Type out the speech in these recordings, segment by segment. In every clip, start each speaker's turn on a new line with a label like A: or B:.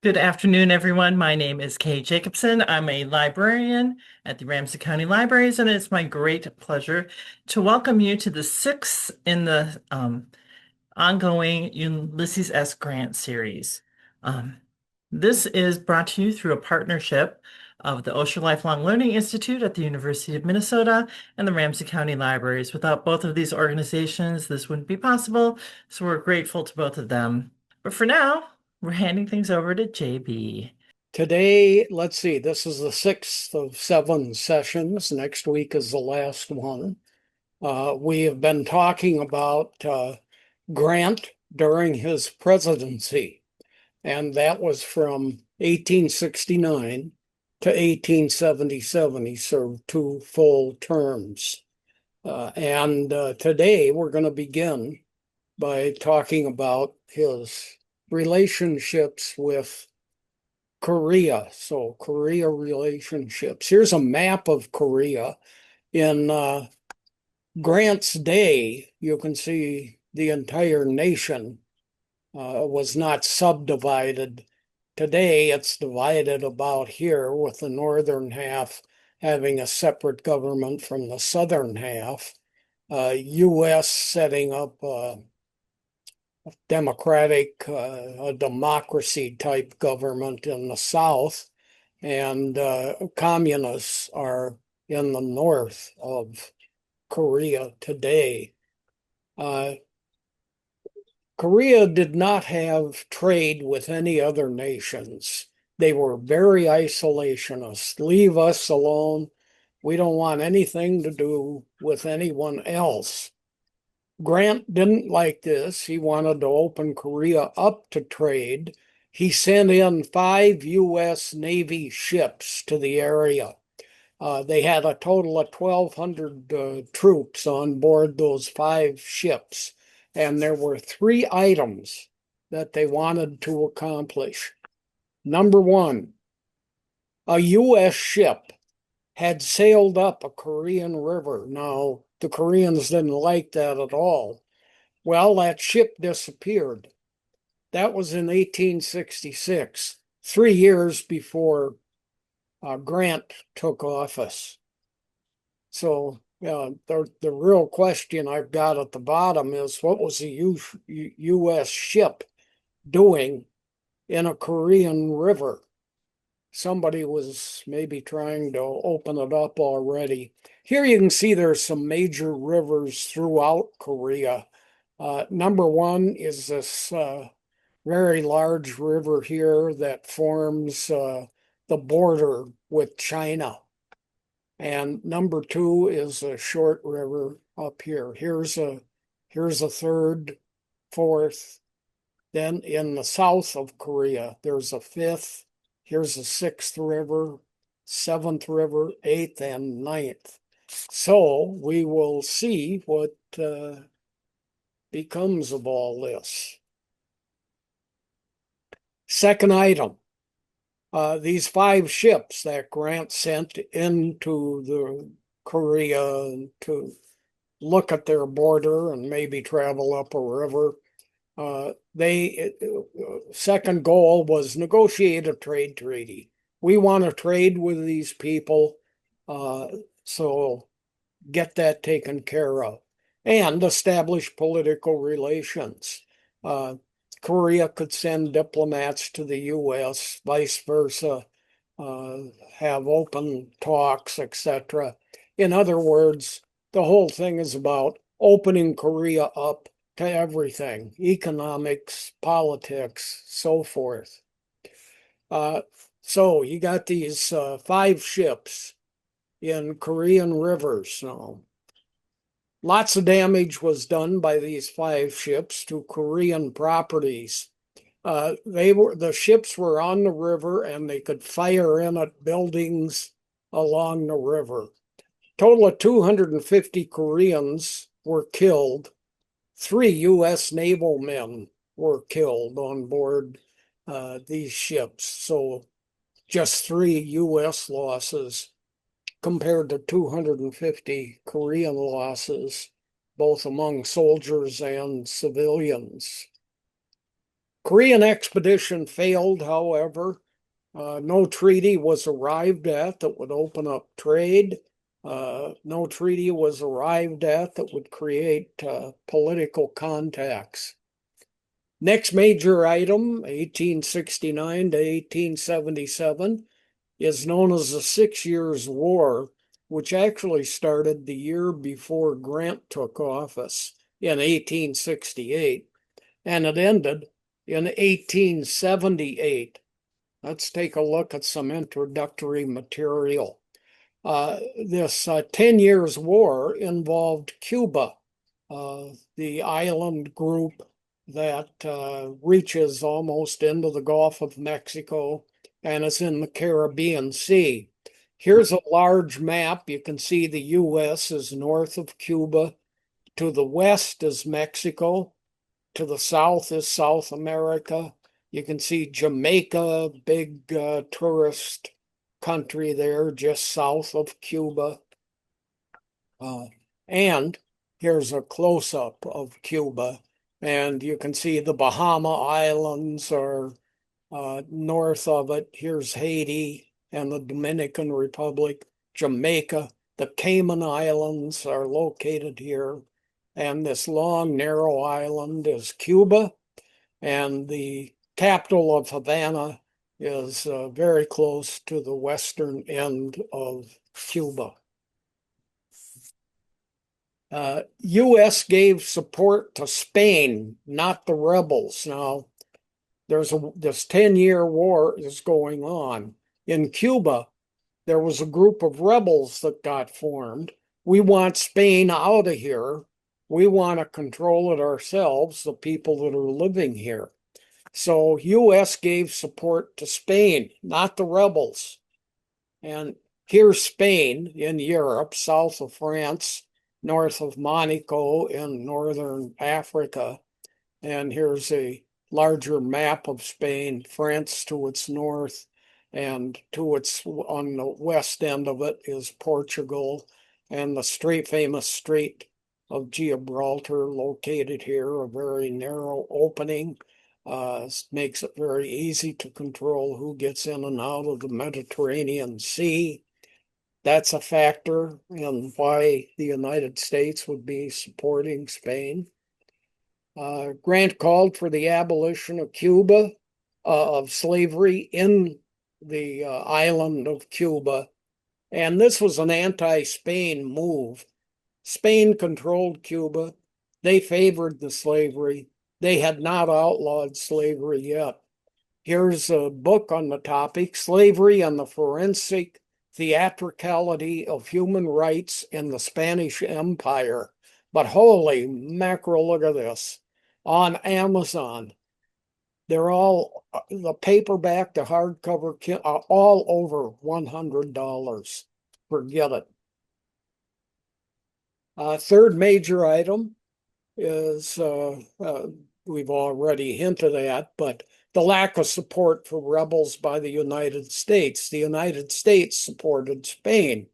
A: Good afternoon, everyone. My name is Kay Jacobson. I'm a librarian at the Ramsey County Libraries, and it's my great pleasure to welcome you to the sixth in the ongoing Ulysses S. Grant series. Um, this is brought to you through a partnership of the Osher Lifelong Learning Institute at the University of Minnesota and the Ramsey County Libraries. Without both of these organizations, this wouldn't be possible, so we're grateful to both of them. But for now, we're handing things over to JB.
B: Today, let's see, this is the sixth of seven sessions. Next week is the last one. We have been talking about Grant during his presidency, and that was from 1869 to 1877. He served two full terms. And today we're going to begin by talking about his relationships with Korea. So Korea relationships. Here's a map of Korea. In Grant's day, you can see the entire nation was not subdivided. Today, it's divided about here, with the northern half having a separate government from the southern half. U.S. setting up a democracy type government in the South, and communists are in the north of Korea today. Uh, Korea did not have trade with any other nations. They were very isolationist. Leave us alone. We don't want anything to do with anyone else. Grant didn't like this. He wanted to open Korea up to trade. He sent in 5 U.S. Navy ships to the area. They had a total of 1,200 troops on board those 5 ships. And there were 3 items that they wanted to accomplish. Number one, a U.S. ship had sailed up a Korean river. Now, the Koreans didn't like that at all. Well, that ship disappeared. That was in 1866, 3 years before Grant took office. So the real question I've got at the bottom is, what was the U.S. ship doing in a Korean river? Somebody was maybe trying to open it up already. Here you can see there's some major rivers throughout Korea. Number one is this very large river here that forms the border with China. And number two is a short river up here. Here's a third, fourth. Then in the south of Korea, there's a fifth. Here's a sixth river, seventh river, eighth, and ninth. So we will see what becomes of all this. Second item, these 5 ships that Grant sent into the Korea to look at their border and maybe travel up a river. They second goal was negotiate a trade treaty. We want to trade with these people, so get that taken care of, and establish political relations. Korea could send diplomats to the U.S., vice versa, have open talks, etc. In other words, the whole thing is about opening Korea up to everything, economics, politics, so forth. So you got these 5 ships in Korean rivers now. Lots of damage was done by these 5 ships to Korean properties. The ships were on the river and they could fire in at buildings along the river. Total of 250 Koreans were killed. 3 U.S. naval men were killed on board these ships. So just 3 U.S. losses compared to 250 Korean losses, both among soldiers and civilians. Korean expedition failed, however. No treaty was arrived at that would open up trade. No treaty was arrived at that would create political contacts. Next major item, 1869 to 1877, is known as the 6 Years' War, which actually started the year before Grant took office in 1868, and it ended in 1878. Let's take a look at some introductory material. This 10 Years' War involved Cuba, the island group that reaches almost into the Gulf of Mexico and is in the Caribbean Sea. Here's a large map. You can see the U.S. is north of Cuba. To the west is Mexico. To the south is South America. You can see Jamaica, big tourist country there just south of Cuba. And here's a close-up of Cuba. And you can see the Bahama Islands are north of it. Here's Haiti and the Dominican Republic, Jamaica. The Cayman Islands are located here. And this long, narrow island is Cuba. And the capital of Havana is very close to the western end of Cuba. U.S. gave support to Spain, not the rebels. Now, this 10-year war is going on. In Cuba, there was a group of rebels that got formed. We want Spain out of here. We want to control it ourselves, the people that are living here. So U.S. gave support to Spain, not the rebels. And here's Spain in Europe, south of France, north of Monaco in northern Africa. And here's a larger map of Spain, France to its north, and on the west end of it is Portugal, and the famous Strait of Gibraltar located here, a very narrow opening. Makes it very easy to control who gets in and out of the Mediterranean Sea. That's a factor in why the United States would be supporting Spain. Grant called for the abolition of Cuba, of slavery in the island of Cuba. And this was an anti-Spain move. Spain controlled Cuba. They favored the slavery. They had not outlawed slavery yet. Here's a book on the topic, Slavery and the Forensic Theatricality of Human Rights in the Spanish Empire. But holy mackerel, look at this. On Amazon, they're all, the paperback, the hardcover, are all over $100. Forget it. Third major item is, we've already hinted at, but the lack of support for rebels by the United States. The United States supported Spain.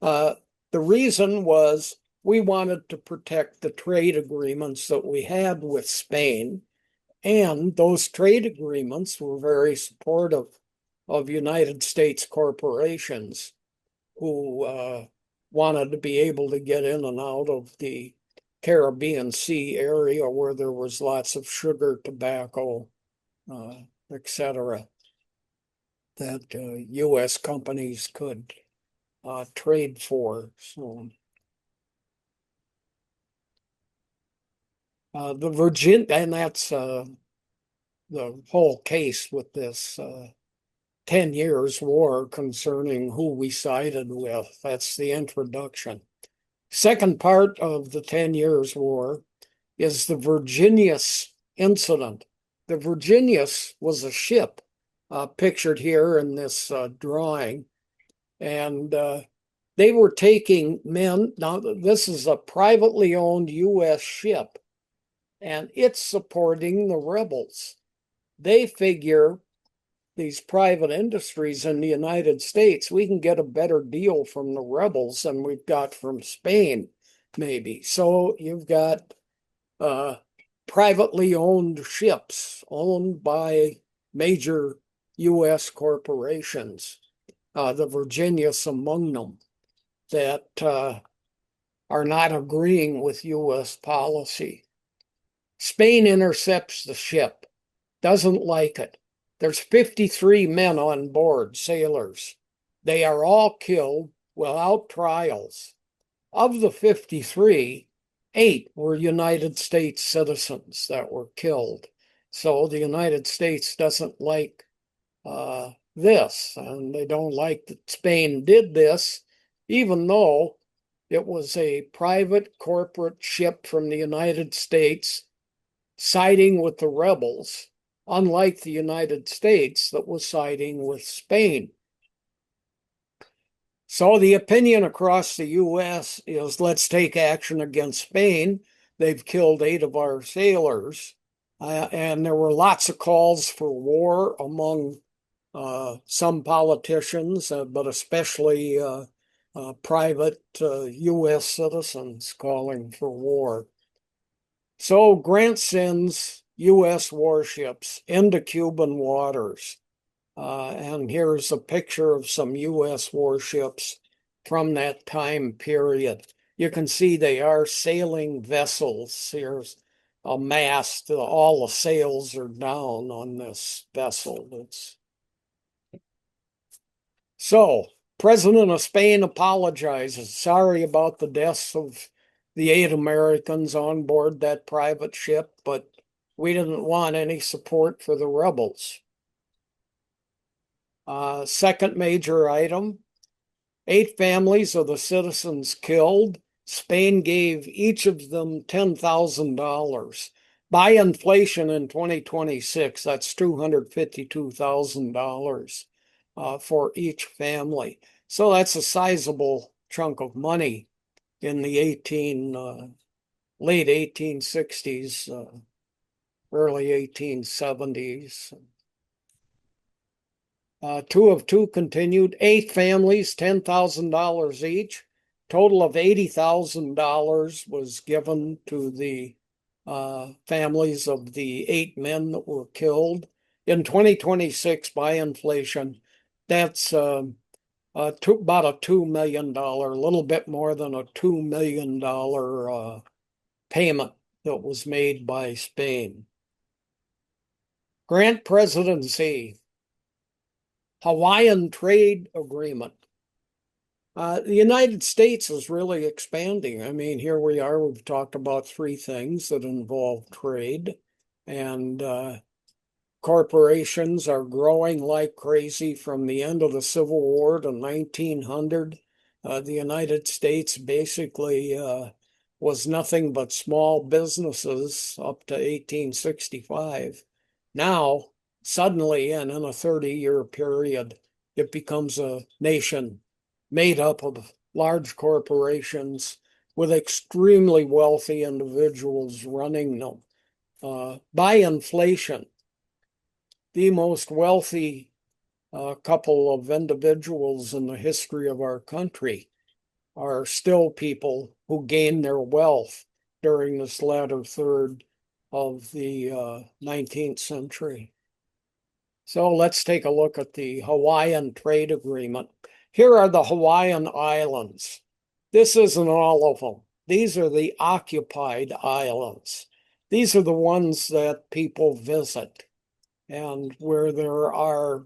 B: The reason was we wanted to protect the trade agreements that we had with Spain, and those trade agreements were very supportive of United States corporations who wanted to be able to get in and out of the Caribbean Sea area where there was lots of sugar, tobacco, etc., that U.S. companies could trade for. So the Virgin, and that's the whole case with this 10 Years' War concerning who we sided with. That's the introduction. Second part of the 10 Years' War is the Virginius incident. The Virginius was a ship pictured here in this drawing, and they were taking men. Now, this is a privately owned U.S. ship, and it's supporting the rebels. They figure, these private industries in the United States, we can get a better deal from the rebels than we've got from Spain, maybe. So you've got privately owned ships owned by major U.S. corporations, the Virginias among them, that are not agreeing with U.S. policy. Spain intercepts the ship, doesn't like it. There's 53 men on board, sailors. They are all killed without trials. Of the 53, 8 were United States citizens that were killed. So the United States doesn't like this, and they don't like that Spain did this, even though it was a private corporate ship from the United States siding with the rebels, unlike the United States that was siding with Spain. So the opinion across the U.S. is let's take action against Spain. They've killed 8 of our sailors. And there were lots of calls for war among some politicians, but especially private U.S. citizens calling for war. So Grant sends U.S. warships into Cuban waters. And here's a picture of some U.S. warships from that time period. You can see they are sailing vessels. Here's a mast. All the sails are down on this vessel. So, President of Spain apologizes. Sorry about the deaths of the 8 Americans on board that private ship, but we didn't want any support for the rebels. Second major item, 8 families of the citizens killed. Spain gave each of them $10,000. By inflation in 2026, that's $252,000 for each family. So that's a sizable chunk of money in the late 1860s, early 1870s. 2 of 2 continued. 8 families, $10,000 each. Total of $80,000 was given to the families of the 8 men that were killed. In 2026, by inflation, that's about a $2 million, a little bit more than a $2 million payment that was made by Spain. Grant presidency. Hawaiian trade agreement. The United States is really expanding. I mean, here we are, we've talked about 3 things that involve trade, and corporations are growing like crazy from the end of the Civil War to 1900. The United States basically was nothing but small businesses up to 1865. Now, suddenly, and in a 30-year period, it becomes a nation made up of large corporations with extremely wealthy individuals running them. By inflation, the most wealthy couple of individuals in the history of our country are still people who gained their wealth during this latter third of the 19th century. So let's take a look at the Hawaiian Trade Agreement. Here are the Hawaiian Islands. This isn't all of them. These are the occupied islands. These are the ones that people visit and where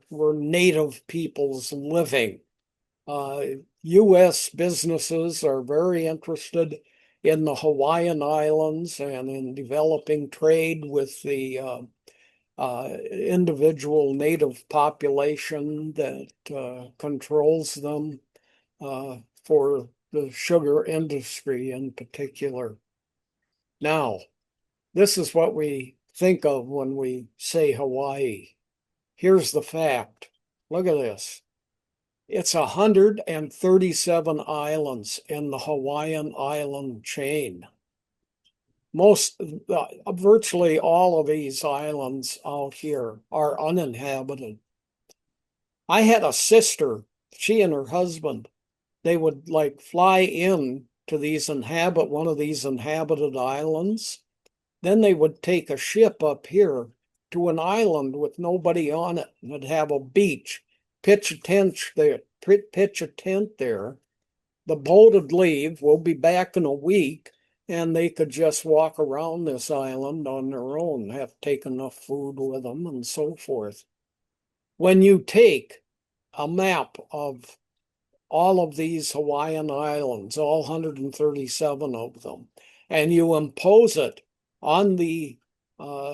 B: were native peoples living. U.S. businesses are very interested in the Hawaiian Islands and in developing trade with the individual native population that controls them for the sugar industry in particular. Now, this is what we think of when we say Hawaii. Here's the fact. Look at this. It's 137 islands in the Hawaiian island chain. Virtually all of these islands out here are uninhabited. I had a sister, she and her husband, they would like fly in to one of these inhabited islands. Then they would take a ship up here to an island with nobody on it, and it'd have a beach, pitch a tent there, pitch a tent there. The boat would leave. We'll be back in a week, and they could just walk around this island on their own, have to take enough food with them, and so forth. When you take a map of all of these Hawaiian islands, all 137 of them, and you impose it on the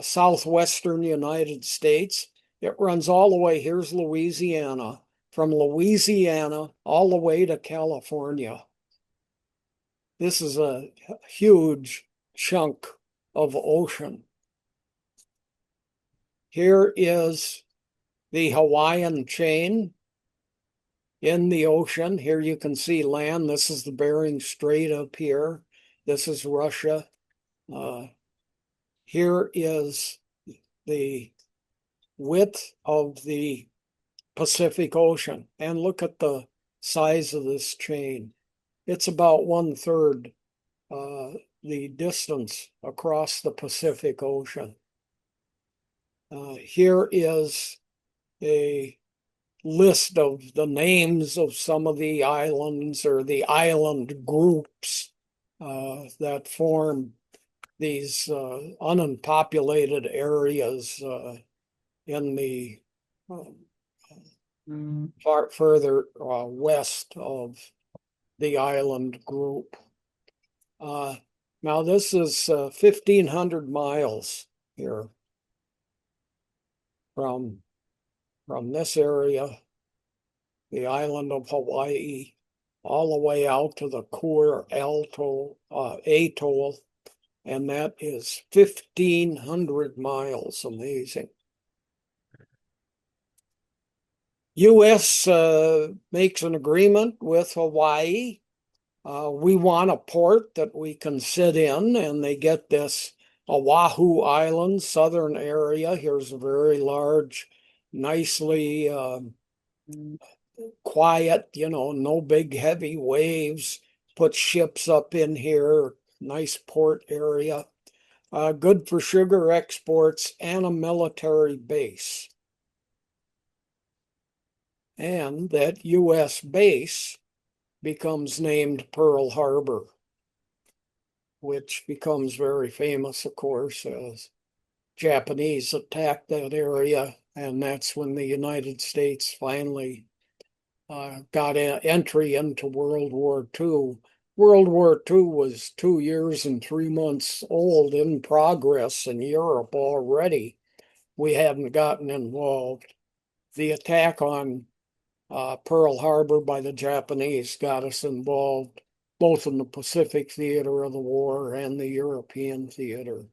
B: southwestern United States, it runs all the way. Here's Louisiana, from Louisiana all the way to California. This is a huge chunk of ocean. Here is the Hawaiian chain in the ocean. Here you can see land. This is the Bering Strait up here. This is Russia. Here is the width of the Pacific Ocean. And look at the size of this chain. It's about 1/3 the distance across the Pacific Ocean. Here is a list of the names of some of the islands or the island groups that form these unpopulated areas in the far further west of the island group. Now this is 1,500 miles here from this area, the island of Hawaii, all the way out to the Kur Atoll, and that is 1,500 miles. Amazing. U.S. Makes an agreement with Hawaii. We want a port that we can sit in, and they get this Oahu Island, southern area. Here's a very large, nicely quiet, no big heavy waves. Put ships up in here, nice port area. Good for sugar exports and a military base. And that U.S. base becomes named Pearl Harbor, which becomes very famous, of course, as Japanese attacked that area. And that's when the United States finally got an entry into World War II. World War II was 2 years and 3 months old, in progress in Europe already. We hadn't gotten involved. The attack on Pearl Harbor by the Japanese got us involved both in the Pacific theater of the war and the European theater.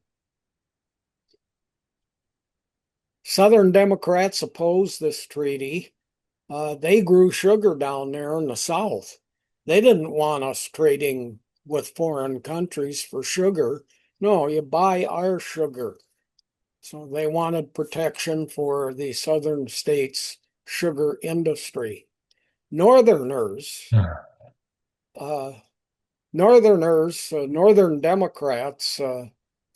B: Southern Democrats opposed this treaty. They grew sugar down there in the South. They didn't want us trading with foreign countries for sugar. No, you buy our sugar. So they wanted protection for the southern states' sugar industry. Northerners, Northern Democrats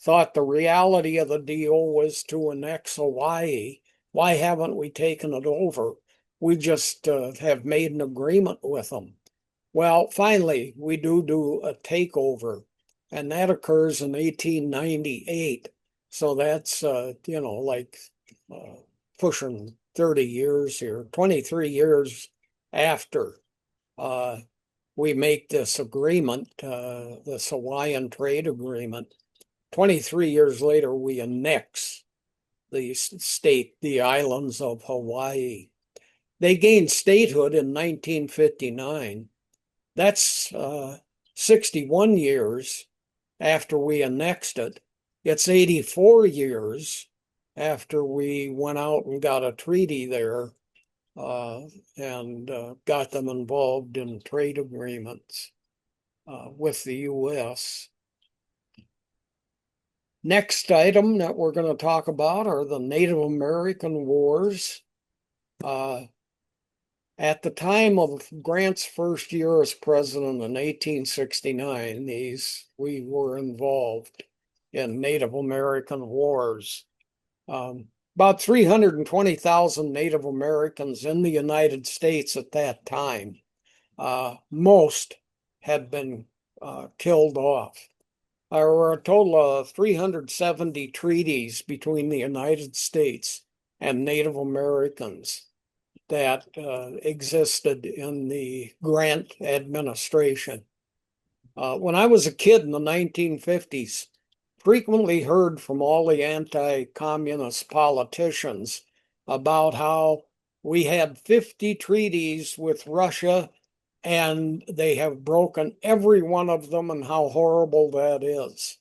B: thought the reality of the deal was to annex Hawaii. Why haven't we taken it over? We just have made an agreement with them. Well, finally, we do a takeover, and that occurs in 1898. So that's, pushing 30 years here, 23 years after we make this agreement, this Hawaiian trade agreement. 23 years later, we annex the islands of Hawaii. They gained statehood in 1959. That's 61 years after we annexed it. It's 84 years after we went out and got a treaty there and got them involved in trade agreements with the U.S. Next item that we're going to talk about are the Native American Wars. At the time of Grant's first year as president in 1869, we were involved in Native American wars. About 320,000 Native Americans in the United States at that time. Most had been killed off. There were a total of 370 treaties between the United States and Native Americans that existed in the Grant administration. When I was a kid in the 1950s, frequently heard from all the anti-communist politicians about how we had 50 treaties with Russia and they have broken every one of them and how horrible that is.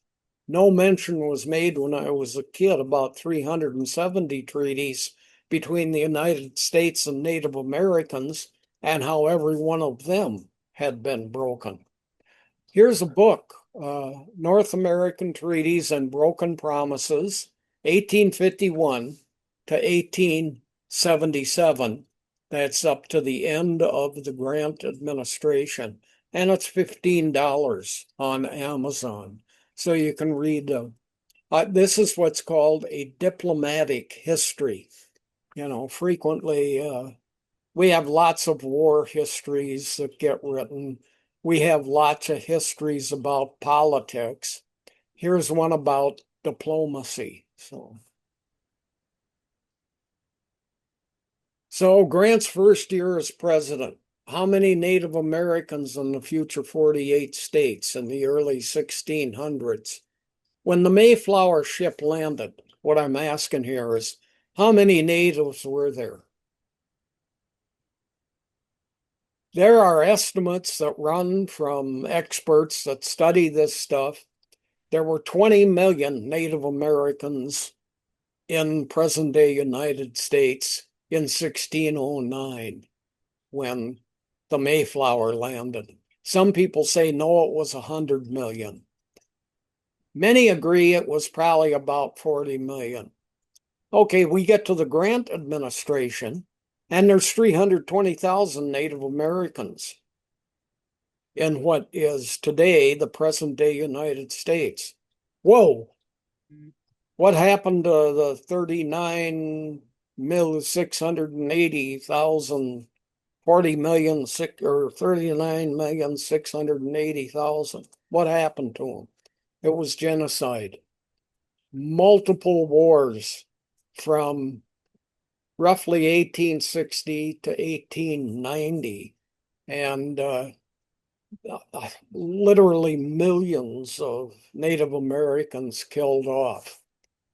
B: No mention was made when I was a kid about 370 treaties between the United States and Native Americans and how every one of them had been broken. Here's a book, North American Treaties and Broken Promises, 1851 to 1877. That's up to the end of the Grant administration. And it's $15 on Amazon. So you can read. This is what's called a diplomatic history. Frequently we have lots of war histories that get written. We have lots of histories about politics. Here's one about diplomacy. So Grant's first year as president, how many Native Americans in the future 48 states in the early 1600s? When the Mayflower ship landed, what I'm asking here is, how many natives were there? There are estimates that run from experts that study this stuff. There were 20 million Native Americans in present-day United States in 1609 when the Mayflower landed. Some people say, no, it was 100 million. Many agree it was probably about 40 million. Okay, we get to the Grant administration, and there's 320,000 Native Americans in what is today the present-day United States. Whoa! What happened to the 39,680,000, 40 million, or 39,680,000? What happened to them? It was genocide. Multiple wars from roughly 1860 to 1890, and literally millions of Native Americans killed off.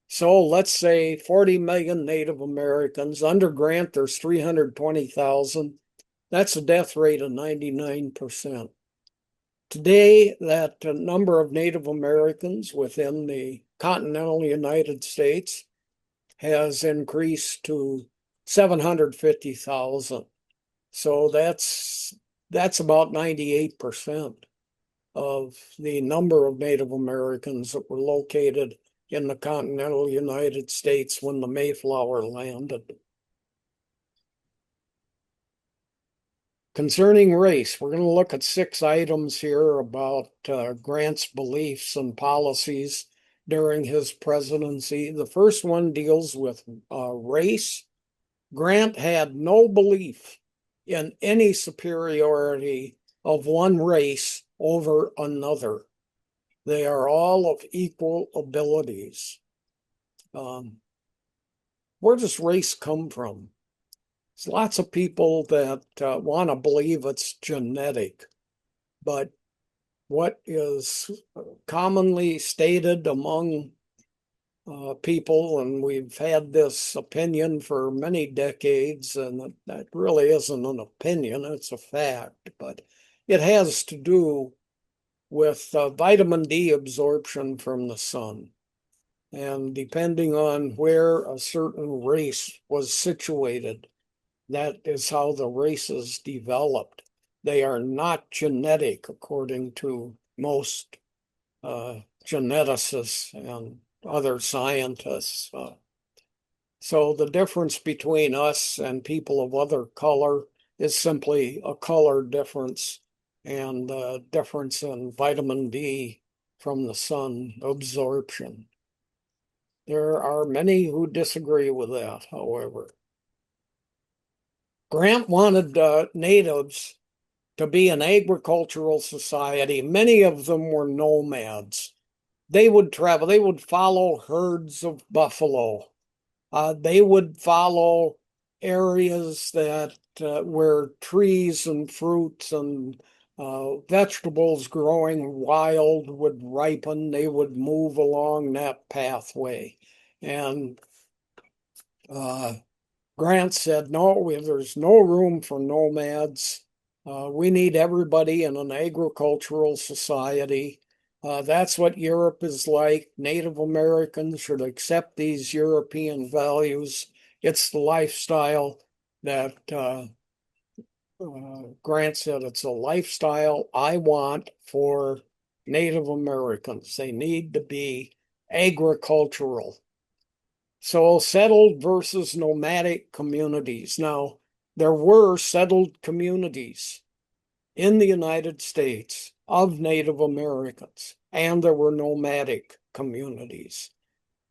B: So let's say 40 million Native Americans. Under Grant, there's 320,000. That's a death rate of 99%. Today, that number of Native Americans within the continental United States has increased to 750,000. So that's about 98% of the number of Native Americans that were located in the continental United States when the Mayflower landed. Concerning race, we're going to look at 6 items here about Grant's beliefs and policies during his presidency. The first one deals with race. Grant had no belief in any superiority of one race over another. They are all of equal abilities. Where does race come from? There's lots of people that want to believe it's genetic, but what is commonly stated among people, and we've had this opinion for many decades, and that really isn't an opinion, it's a fact, but it has to do with vitamin D absorption from the sun. And depending on where a certain race was situated, that is how the races developed. They are not genetic, according to most geneticists and other scientists. So the difference between us and people of other color is simply a color difference and a difference in vitamin D from the sun absorption. There are many who disagree with that, however. Grant wanted natives to be an agricultural society. Many of them were nomads. They would travel, they would follow herds of buffalo. They would follow areas that where trees and fruits and vegetables growing wild would ripen. They would move along that pathway. And uh, Grant said, no, there's no room for nomads. We need everybody in an agricultural society. That's what Europe is like. Native Americans should accept these European values. It's the lifestyle that Grant said it's a lifestyle I want for Native Americans. They need to be agricultural. So settled versus nomadic communities. Now, there were settled communities in the United States of Native Americans, and there were nomadic communities.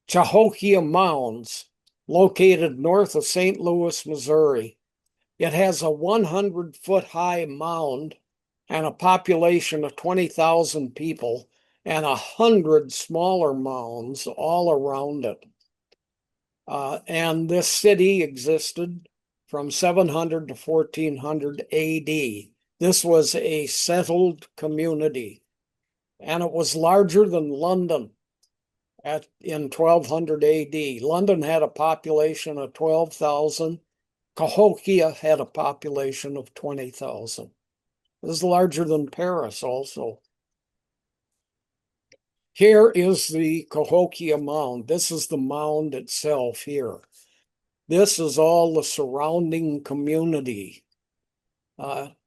B: Cahokia Mounds, located north of St. Louis, Missouri. It has a 100-foot high mound and a population of 20,000 people and 100 smaller mounds all around it. And this city existed from 700 to 1400 AD. This was a settled community, and it was larger than London in 1200 AD. London had a population of 12,000. Cahokia had a population of 20,000. This is larger than Paris also. Here is the Cahokia Mound. This is the mound itself here. This is all the surrounding community.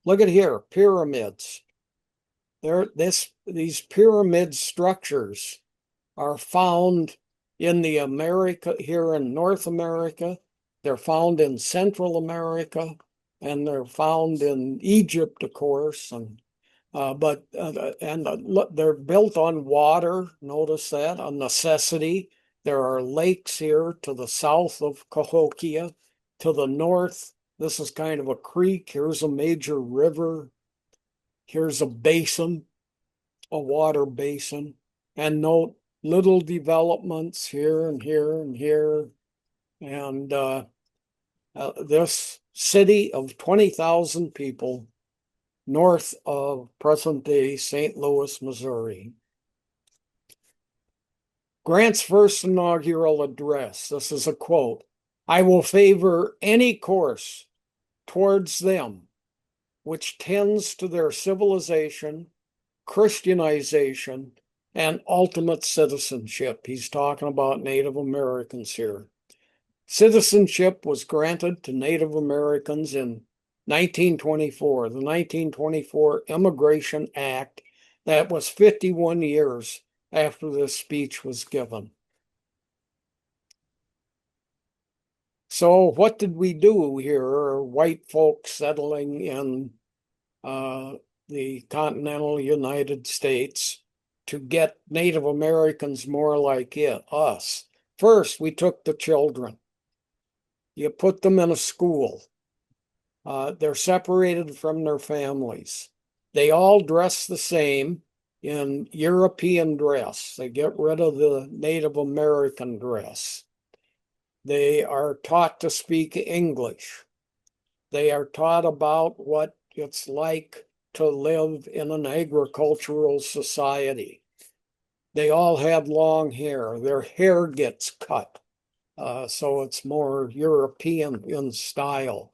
B: Look at here, pyramids. These pyramid structures are found in the America, here in North America. They're found in Central America, and they're found in Egypt, of course, they're built on water. Notice that, a necessity. There are lakes here to the south of Cahokia. To the north, this is kind of a creek. Here's a major river. Here's a basin, a water basin. And note little developments here and here and here. And this city of 20,000 people north of present-day St. Louis, Missouri. Grant's first inaugural address, this is a quote, "I will favor any course towards them which tends to their civilization, Christianization, and ultimate citizenship." He's talking about Native Americans here. Citizenship was granted to Native Americans in 1924, the 1924 Immigration Act. That was 51 years after this speech was given. So what did we do here, white folks settling in the continental United States, to get Native Americans more like us? First, we took the children. You put them in a school. They're separated from their families. They all dress the same in European dress. They get rid of the Native American dress. They are taught to speak English. They are taught about what it's like to live in an agricultural society. They all have long hair. Their hair gets cut, so it's more European in style.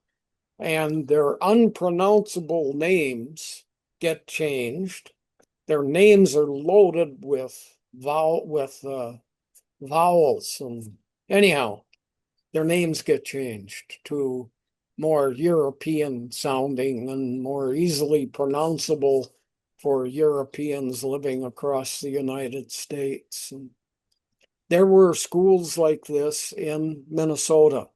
B: And their unpronounceable names get changed. Their names are loaded with vowels. And anyhow, their names get changed to more European sounding and more easily pronounceable for Europeans living across the United States. And there were schools like this in Minnesota.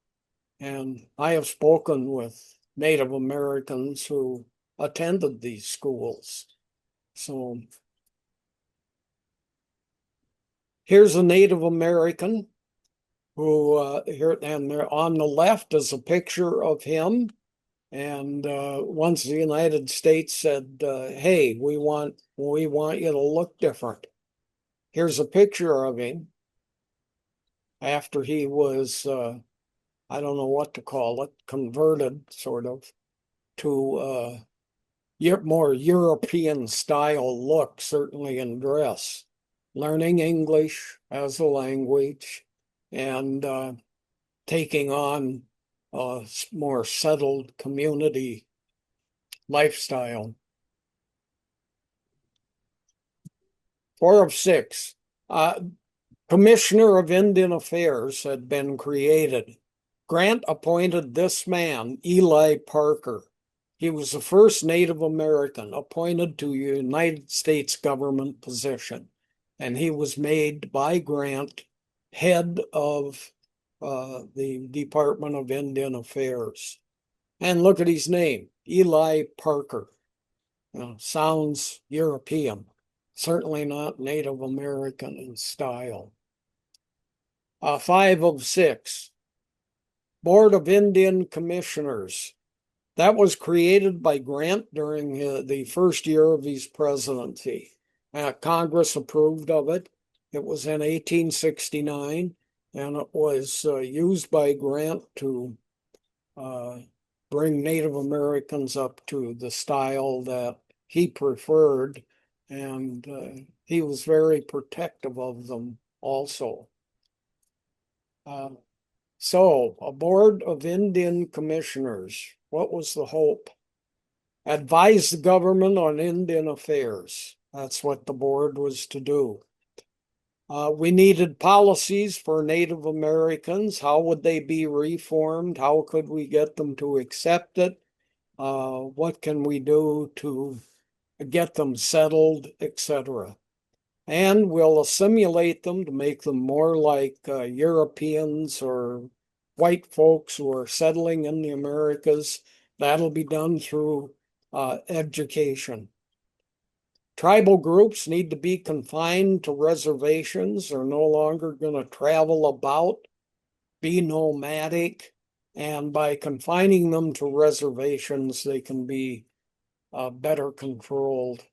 B: And I have spoken with Native Americans who attended these schools. So Here's a Native American who here and there on the left is a picture of him. And once the United States said, "Hey, we want you to look different." Here's a picture of him after he was I don't know what to call it, converted sort of to more European style look, certainly in dress, learning English as a language, and taking on a more settled community lifestyle. 4 of 6. Commissioner of Indian Affairs had been created. Grant appointed this man, Eli Parker. He was the first Native American appointed to a United States government position, and he was made by Grant head of the Department of Indian Affairs. And look at his name, Eli Parker. Sounds European, certainly not Native American in style. 5 of 6. Board of Indian Commissioners. That was created by Grant during the first year of his presidency. Congress approved of it. It was in 1869, and it was used by Grant to bring Native Americans up to the style that he preferred, and he was very protective of them also. So, a board of Indian commissioners. What was the hope? Advise the government on Indian affairs. That's what the board was to do. We needed policies for Native Americans. How would they be reformed? How could we get them to accept it? What can we do to get them settled, etc.? And we'll assimilate them to make them more like Europeans or white folks who are settling in the Americas. That'll be done through education. Tribal groups need to be confined to reservations. They're no longer going to travel about, be nomadic, and by confining them to reservations, they can be better controlled.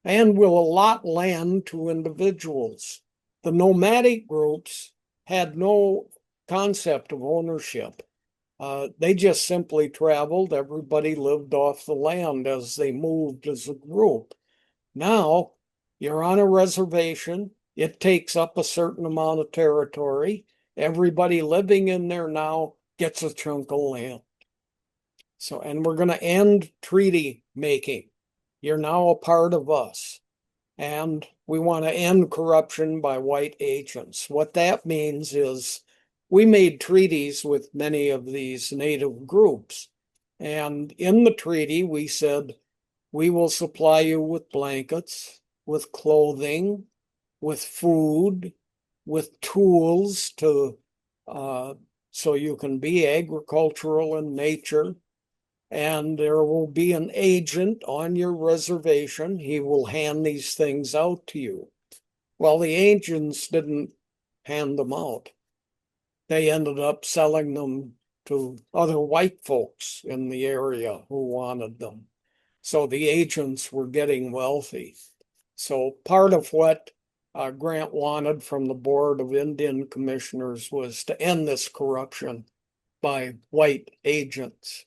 B: And will allot land to individuals. The nomadic groups had no concept of ownership. They just simply traveled. Everybody lived off the land as they moved as a group. Now, you're on a reservation. It takes up a certain amount of territory. Everybody living in there now gets a chunk of land. So, and we're going to end treaty making. You're now a part of us. And we want to end corruption by white agents. What that means is we made treaties with many of these native groups. And in the treaty, we said, we will supply you with blankets, with clothing, with food, with tools to so you can be agricultural in nature. And there will be an agent on your reservation. He will hand these things out to you. Well, the agents didn't hand them out. They ended up selling them to other white folks in the area who wanted them. So the agents were getting wealthy. So part of what Grant wanted from the Board of Indian Commissioners was to end this corruption by white agents.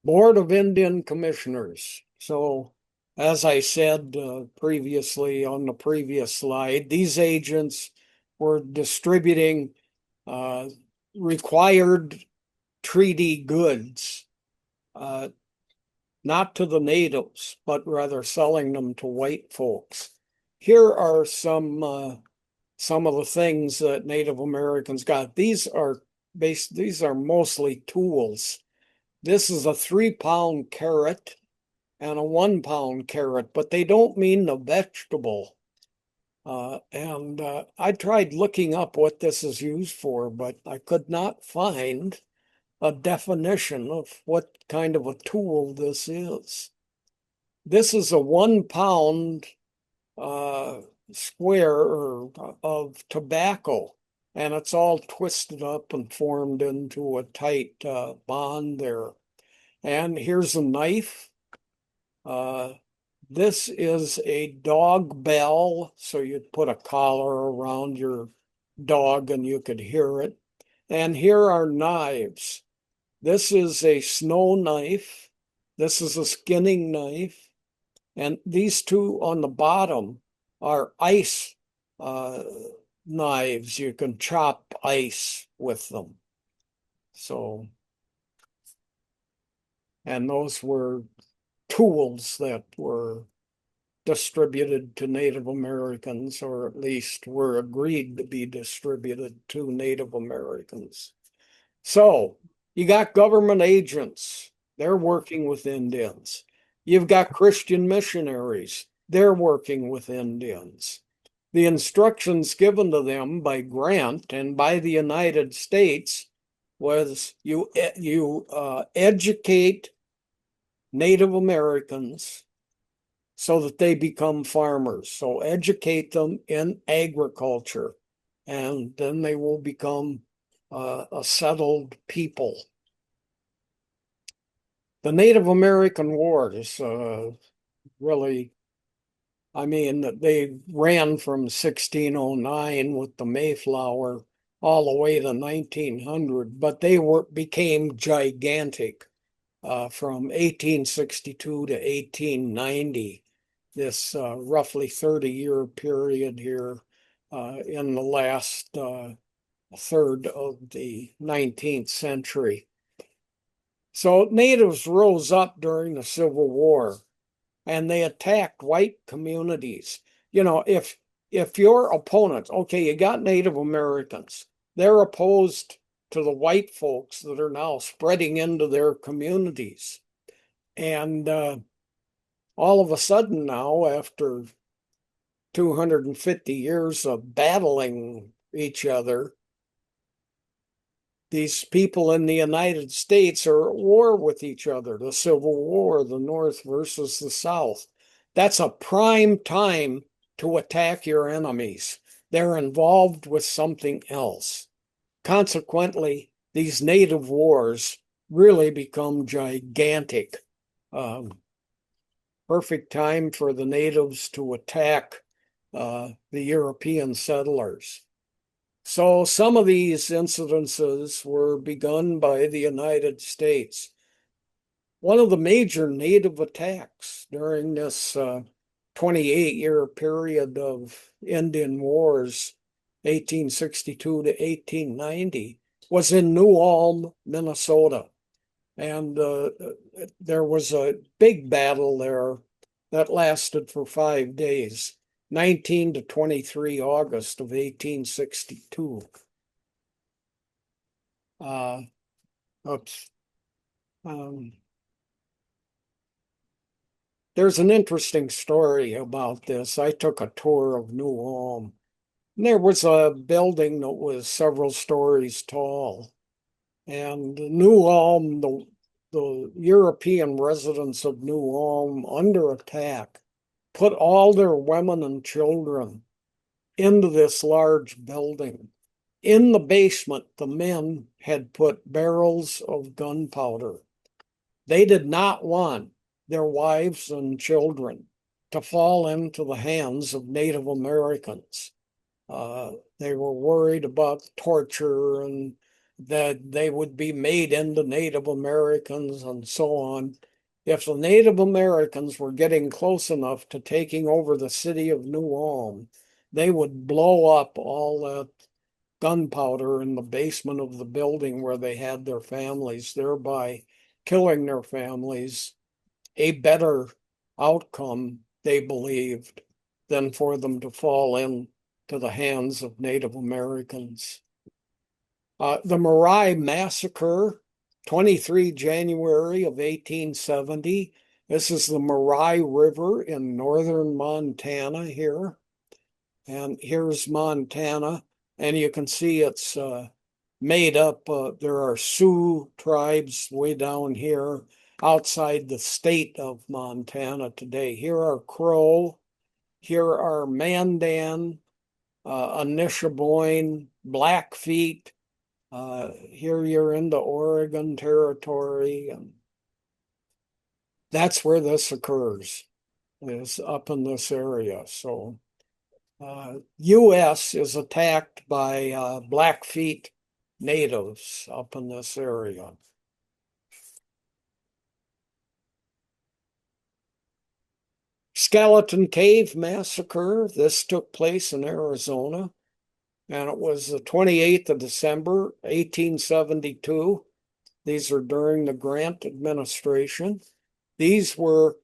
B: Board of Indian Commissioners. So, as I said previously on the previous slide, these agents were distributing required treaty goods, not to the natives, but rather selling them to white folks. Here are some of the things that Native Americans got. These are mostly tools. This is a 3-pound carrot and a 1-pound carrot, but they don't mean the vegetable. I tried looking up what this is used for, but I could not find a definition of what kind of a tool this is. This is a 1-pound square of tobacco, and it's all twisted up and formed into a tight bond there. And here's a knife. Uh, this is a dog bell, so you'd put a collar around your dog and you could hear it. And here are knives. This is a snow knife. This is a skinning knife. And these two on the bottom are ice uh, knives. You can chop ice with them. So, and those were tools that were distributed to Native Americans, or at least were agreed to be distributed to Native Americans. So you got government agents, they're working with Indians. You've got Christian missionaries, they're working with Indians. The instructions given to them by Grant and by the United States was you educate Native Americans so that they become farmers. So educate them in agriculture, and then they will become a settled people. The Native American Wars really, I mean, they ran from 1609 with the Mayflower all the way to 1900, but they became gigantic from 1862 to 1890. This roughly 30-year period here in the last third of the 19th century. So natives rose up during the Civil War and they attacked white communities. You know, if your opponents, okay, you got Native Americans, they're opposed to the white folks that are now spreading into their communities. And all of a sudden now, after 250 years of battling each other, these people in the United States are at war with each other. The Civil War, the North versus the South. That's a prime time to attack your enemies. They're involved with something else. Consequently, these native wars really become gigantic. Perfect time for the natives to attack the European settlers. So some of these incidences were begun by the United States. One of the major native attacks during this 28-year period of Indian Wars, 1862 to 1890, was in New Ulm, Minnesota. And there was a big battle there that lasted for 5 days, 19 to 23 August of 1862. Oops. Um, there's an interesting story about this. I took a tour of New Ulm. And there was a building that was several stories tall. And New Ulm, the European residents of New Ulm, under attack, put all their women and children into this large building. In the basement, the men had put barrels of gunpowder. They did not want their wives and children to fall into the hands of Native Americans. They were worried about torture and that they would be made into Native Americans and so on. If the Native Americans were getting close enough to taking over the city of New Ulm, they would blow up all that gunpowder in the basement of the building where they had their families, thereby killing their families. A better outcome, they believed, than for them to fall into the hands of Native Americans. The Marai Massacre, 23 January of 1870. This is the Marai River in northern Montana here. And here's Montana. And you can see it's made up. There are Sioux tribes way down here outside the state of Montana today. Here are Crow. Here are Mandan, Anishinaabe, Blackfeet. Here you're into Oregon Territory, and that's where this occurs, is up in this area. So U.S. is attacked by Blackfeet natives up in this area. Skeleton Cave Massacre. This took place in Arizona, and it was the 28th of December, 1872. These are during the Grant administration. These were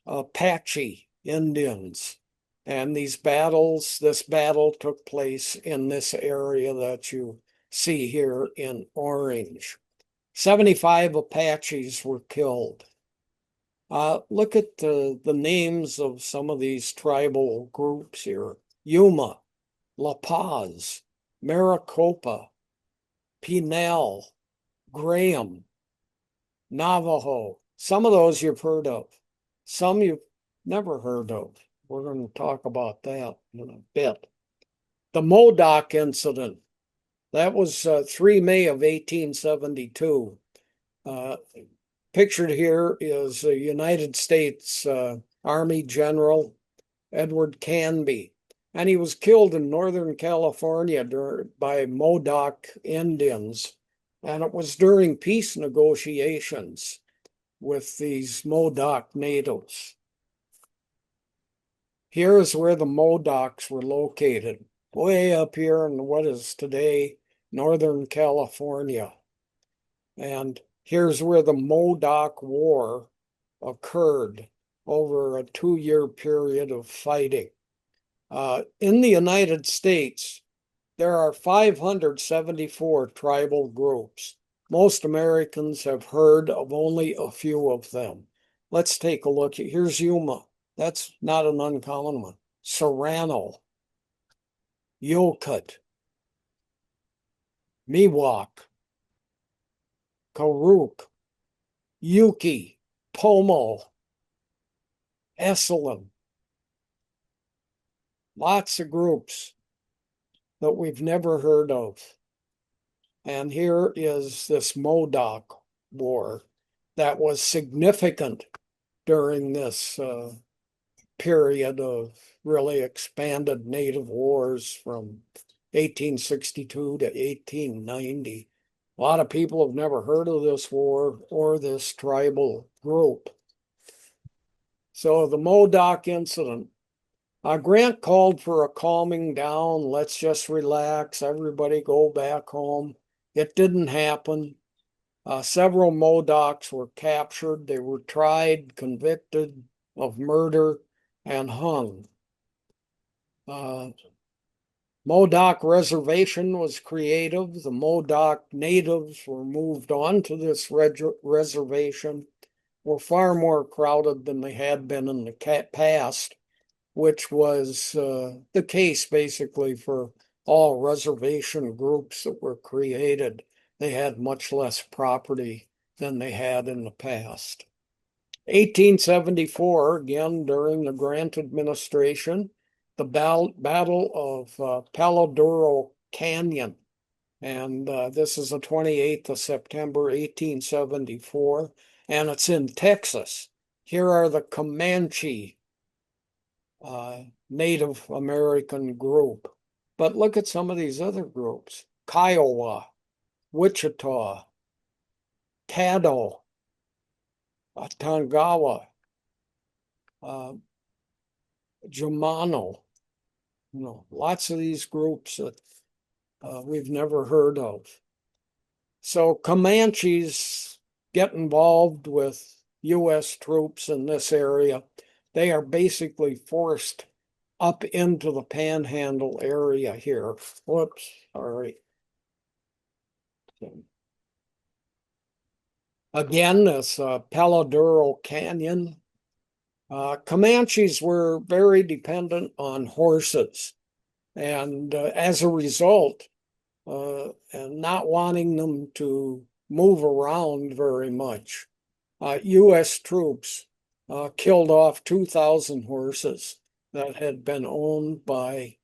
B: Apache Indians, and this battle took place in this area that you see here in orange. 75 Apaches were killed. Look at the names of some of these tribal groups here. Yuma, La Paz, Maricopa, Pinal, Graham, Navajo. Some of those you've heard of. Some you've never heard of. We're going to talk about that in a bit. The Modoc incident. That was 3 May of 1872. Pictured here is a United States Army General Edward Canby, and he was killed in Northern California by Modoc Indians, and it was during peace negotiations with these Modoc natives. Here is where the Modocs were located, way up here in what is today Northern California. And here's where the Modoc War occurred over a 2-year period of fighting. In the United States, there are 574 tribal groups. Most Americans have heard of only a few of them. Let's take a look. Here's Yuma. That's not an uncommon one. Serrano, Iuka, Miwok, Karuk, Yuki, Pomo, Esalen. Lots of groups that we've never heard of. And here is this Modoc War that was significant during this period of really expanded native wars from 1862 to 1890. A lot of people have never heard of this war or this tribal group. So the Modoc incident. Grant called for a calming down. Let's just relax. Everybody go back home. It didn't happen. Several Modocs were captured. They were tried, convicted of murder, and hung. Modoc Reservation was created. The Modoc natives were moved on to this reservation, were far more crowded than they had been in the past, which was the case basically for all reservation groups that were created. They had much less property than they had in the past. 1874, again during the Grant administration, the Battle of Palo Duro Canyon. And this is the 28th of September, 1874, and it's in Texas. Here are the Comanche Native American group. But look at some of these other groups. Kiowa, Wichita, Caddo, Tongawa, Germano. Lots of these groups that we've never heard of. So Comanches get involved with U.S. troops in this area. They are basically forced up into the Panhandle area here. Whoops, sorry. Again, this Palo Duro Canyon. Comanches were very dependent on horses. And as a result, and not wanting them to move around very much, U.S. troops killed off 2,000 horses that had been owned by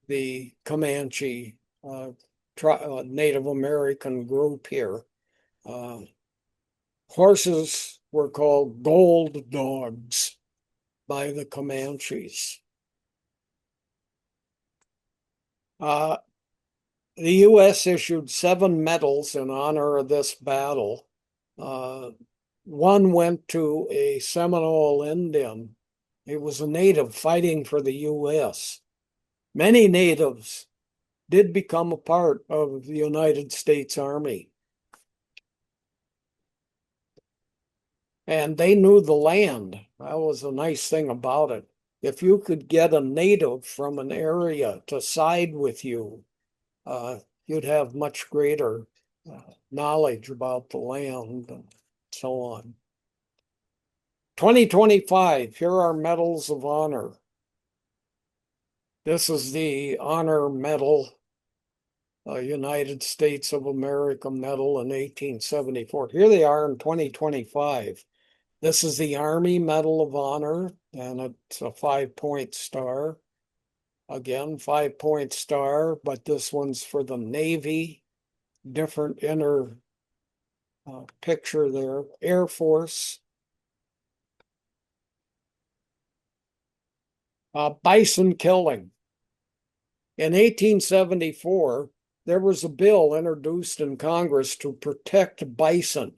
B: the Comanche Native American group here. Uh, Horses were called gold dogs by the Comanches. The U.S. issued 7 medals in honor of this battle. One went to a Seminole Indian. He was a native fighting for the U.S. Many natives did become a part of the United States Army. And they knew the land. That was a nice thing about it. If you could get a native from an area to side with you, you'd have much greater knowledge about the land and so on. 2025, here are medals of honor. This is the honor medal, United States of America medal in 1874. Here they are in 2025. This is the Army Medal of Honor, and it's a 5-point star. Again, 5-point star, but this one's for the Navy. Different inner picture there. Air Force. Bison killing. In 1874, there was a bill introduced in Congress to protect bison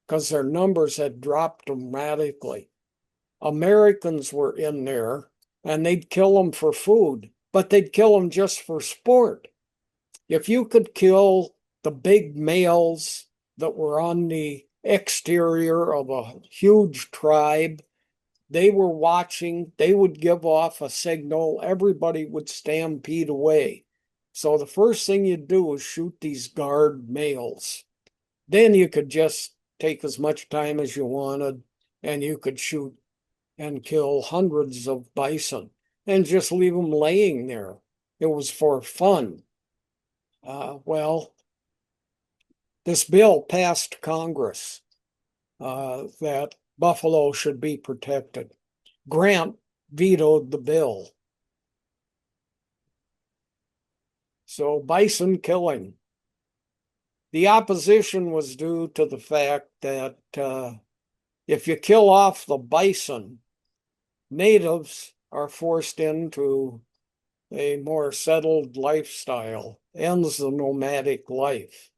B: because their numbers had dropped dramatically. Americans were in there and they'd kill them for food, but they'd kill them just for sport. If you could kill the big males that were on the exterior of a huge tribe, they were watching, they would give off a signal, everybody would stampede away. So the first thing you'd do is shoot these guard males. Then you could just take as much time as you wanted, and you could shoot and kill hundreds of bison and just leave them laying there. It was for fun. Well, this bill passed Congress that buffalo should be protected. Grant vetoed the bill. So bison killing. The opposition was due to the fact that if you kill off the bison, natives are forced into a more settled lifestyle, ends the nomadic life.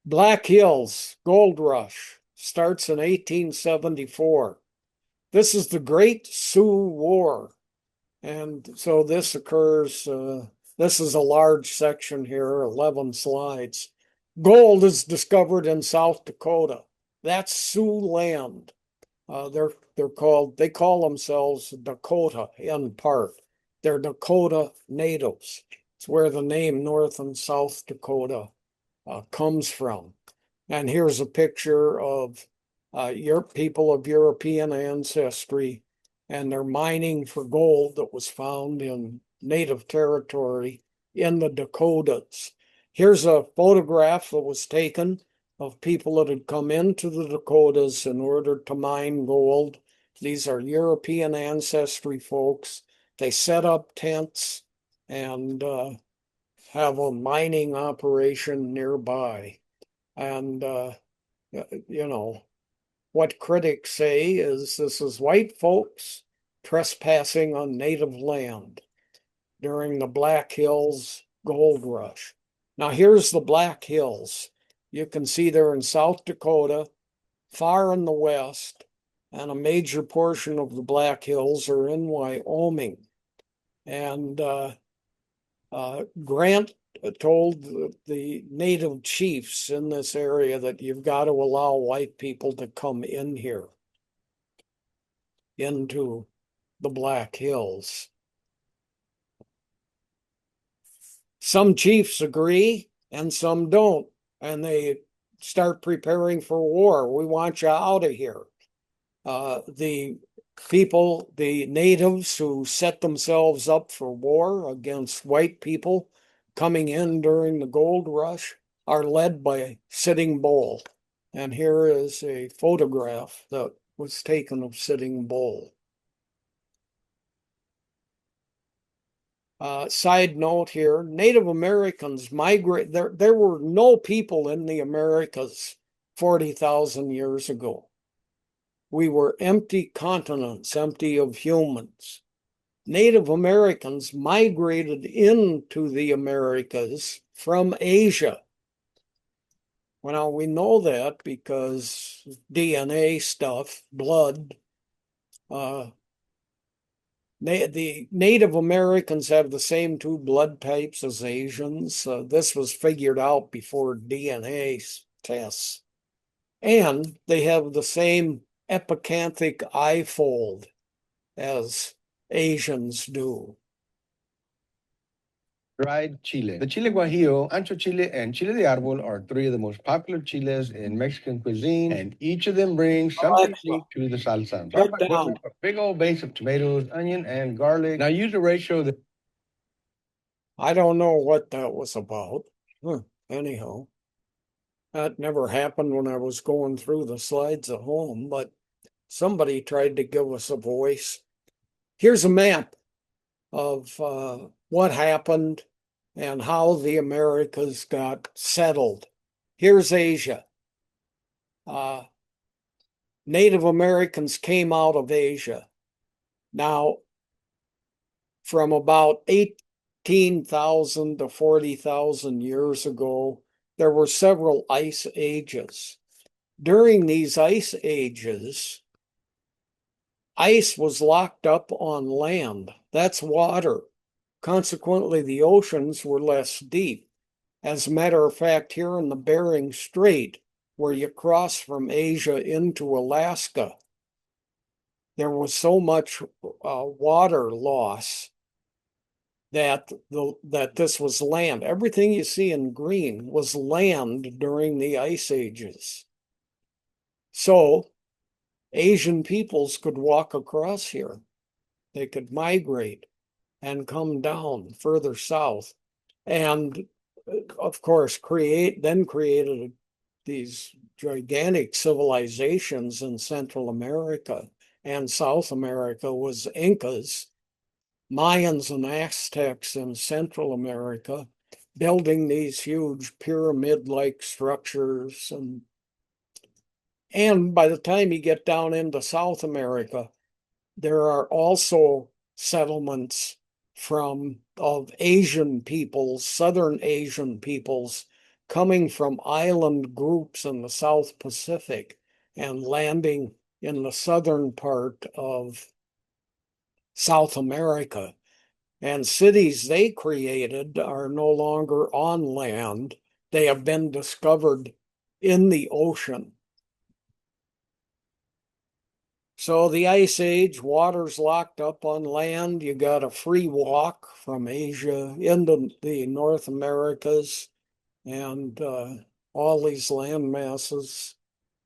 B: Black Hills Gold Rush starts in 1874. This is the Great Sioux War. And so this occurs, this is a large section here, 11 slides. Gold is discovered in South Dakota. That's Sioux land. They call themselves Dakota in part. They're Dakota natives. It's where the name North and South Dakota comes from. And here's a picture of people of European ancestry, and they're mining for gold that was found in native territory in the Dakotas. Here's a photograph that was taken of people that had come into the Dakotas in order to mine gold. These are European ancestry folks. They set up tents and have a mining operation nearby. And, what critics say is this is white folks trespassing on native land during the Black Hills Gold Rush. Now, here's the Black Hills. You can see they're in South Dakota, far in the west, and a major portion of the Black Hills are in Wyoming. And Grant told the native chiefs in this area that you've got to allow white people to come in here into the Black Hills. Some chiefs agree and some don't, and they start preparing for war. We want you out of here. The people, the natives who set themselves up for war against white people coming in during the gold rush are led by Sitting Bull. And here is a photograph that was taken of Sitting Bull. Side note here, Native Americans migrate. There were no people in the Americas 40,000 years ago. We were empty continents, empty of humans. Native Americans migrated into the Americas from Asia. Well, we know that because DNA stuff, blood. The Native Americans have the same two blood types as Asians. This was figured out before DNA tests. And they have the same epicanthic eye fold as Asians do.
C: Dried chile. The chile guajillo, ancho chile, and chile de árbol are three of the most popular chiles in Mexican cuisine, and each of them brings something unique to the salsa. Start by cooking a big old base of tomatoes, onion, and garlic. Now use a ratio that...
B: I don't know what that was about. Anyhow, that never happened when I was going through the slides at home, but somebody tried to give us a voice. Here's a map of what happened and how the Americas got settled. Here's Asia. Native Americans came out of Asia. Now, from about 18,000 to 40,000 years ago, there were several ice ages. During these ice ages, ice was locked up on land. That's water. Consequently, the oceans were less deep. As a matter of fact, here in the Bering Strait, where you cross from Asia into Alaska, there was so much water loss that this was land. Everything you see in green was land during the ice ages. So Asian peoples could walk across here. They could migrate and come down further south. And of course, created these gigantic civilizations in Central America and South America was Incas, Mayans and Aztecs in Central America, building these huge pyramid-like structures. And by the time you get down into South America, there are also settlements of Asian peoples, Southern Asian peoples, coming from island groups in the South Pacific and landing in the southern part of South America. And cities they created are no longer on land. They have been discovered in the ocean. So the Ice Age, water's locked up on land. You got a free walk from Asia into the North Americas, and all these land masses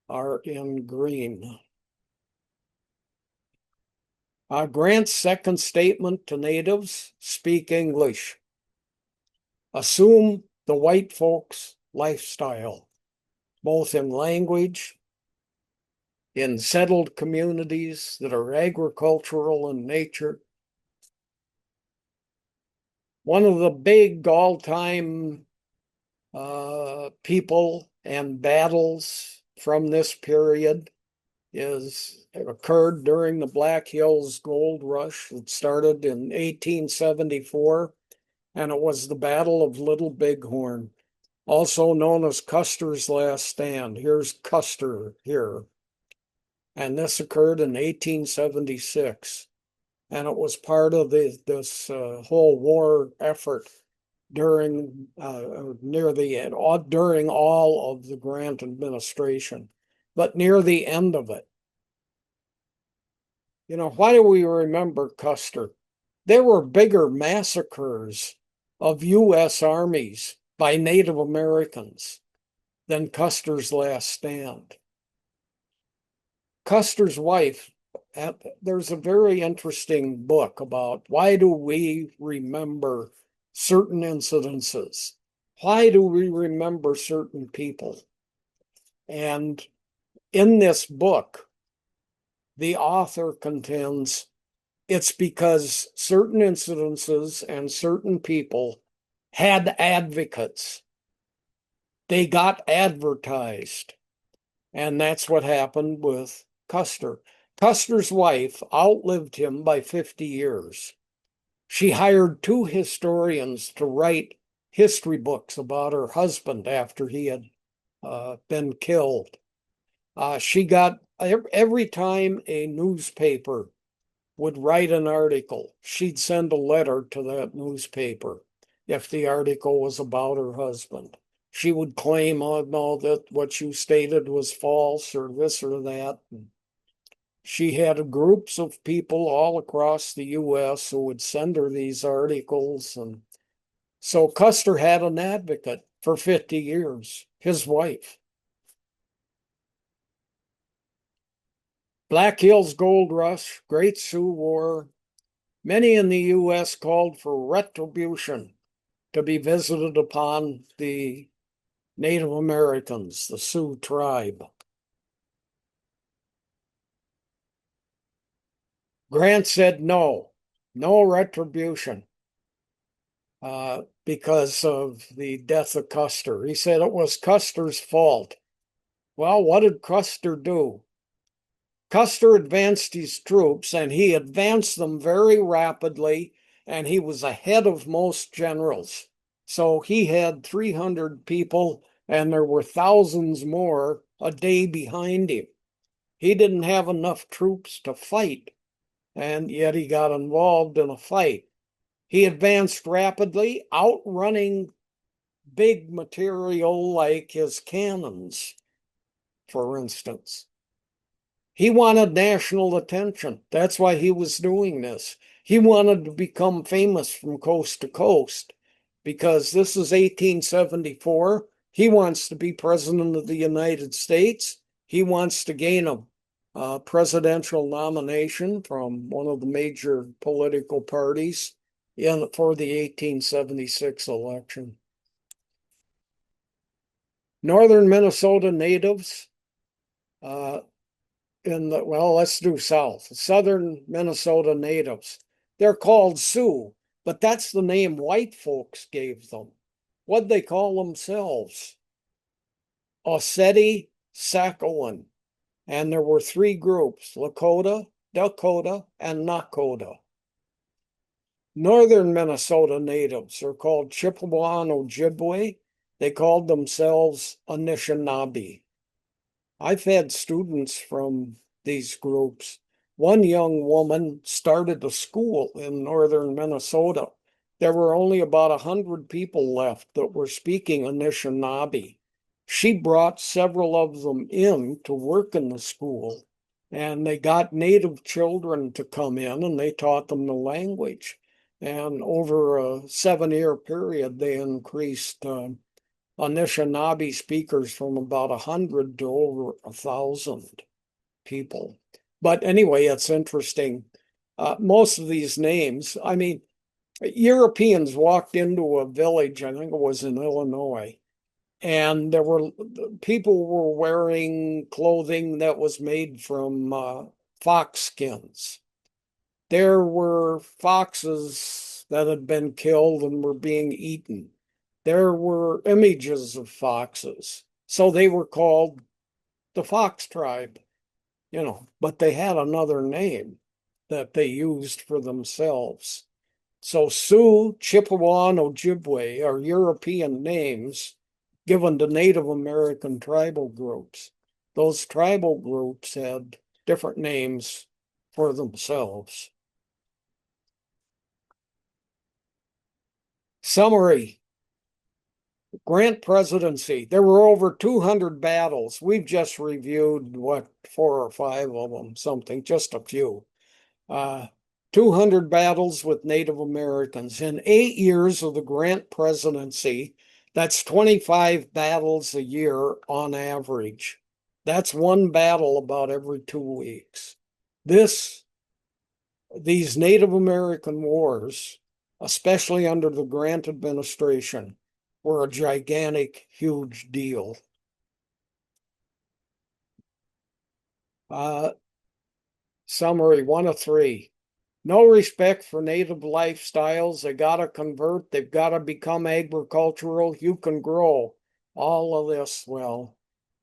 B: are in green. Grant's second statement to natives: speak English. Assume the white folks' lifestyle, both in language, in settled communities that are agricultural in nature. One of the big all-time people and battles from this period occurred during the Black Hills Gold Rush. It started in 1874, and it was the Battle of Little Bighorn, also known as Custer's Last Stand. Here's Custer here. And this occurred in 1876. And it was part of this whole war effort during during all of the Grant administration, but near the end of it. You know, why do we remember Custer? There were bigger massacres of U.S. armies by Native Americans than Custer's Last Stand. Custer's wife, there's a very interesting book about why do we remember certain incidences? Why do we remember certain people? And in this book, the author contends it's because certain incidences and certain people had advocates. They got advertised. And that's what happened with Custer. Custer's wife outlived him by 50 years. She hired two historians to write history books about her husband after he had been killed. She got every time a newspaper would write an article, she'd send a letter to that newspaper if the article was about her husband. She would claim, oh, no, that what you stated was false or this or that. She had groups of people all across the U.S. who would send her these articles. And so Custer had an advocate for 50 years, his wife. Black Hills Gold Rush, Great Sioux War. Many in the U.S. called for retribution to be visited upon the Native Americans, the Sioux tribe. Grant said no retribution because of the death of Custer. He said it was Custer's fault. Well, what did Custer do? Custer advanced his troops, and he advanced them very rapidly, and he was ahead of most generals. So he had 300 people, and there were thousands more a day behind him. He didn't have enough troops to fight, and yet he got involved in a fight. He advanced rapidly, outrunning big material like his cannons, for instance. He wanted national attention. That's why he was doing this. He wanted to become famous from coast to coast because this is 1874. He wants to be president of the United States. He wants to gain a presidential nomination from one of the major political parties for the 1876 election. Northern Minnesota natives, let's do south. Southern Minnesota natives. They're called Sioux, but that's the name white folks gave them. What'd they call themselves? Ossetie Sacoan. And there were three groups, Lakota, Dakota, and Nakota. Northern Minnesota natives are called Chippewa and Ojibwe. They called themselves Anishinaabe. I've had students from these groups. One young woman started a school in northern Minnesota. There were only about 100 people left that were speaking Anishinaabe. She brought several of them in to work in the school, and they got native children to come in, and they taught them the language. And over a 7-year period, they increased Anishinaabe speakers from about 100 to over 1,000 people. But anyway, it's interesting. Most of these names, I mean, Europeans walked into a village, I think it was in Illinois, and there were people were wearing clothing that was made from fox skins. There were foxes that had been killed and were being eaten. There were images of foxes. So they were called the Fox tribe, but they had another name that they used for themselves. So Sioux, Chippewa, and Ojibwe are European names given to Native American tribal groups. Those tribal groups had different names for themselves. Summary. Grant presidency. There were over 200 battles. We've just reviewed, 4 or 5 of them, something, just a few. 200 battles with Native Americans. In 8 years of the Grant presidency, that's 25 battles a year on average. That's one battle about every 2 weeks. These Native American wars, especially under the Grant administration, were a gigantic, huge deal. Summary 1 of 3. No respect for native lifestyles. They got to convert. They've got to become agricultural. You can grow all of this. Well,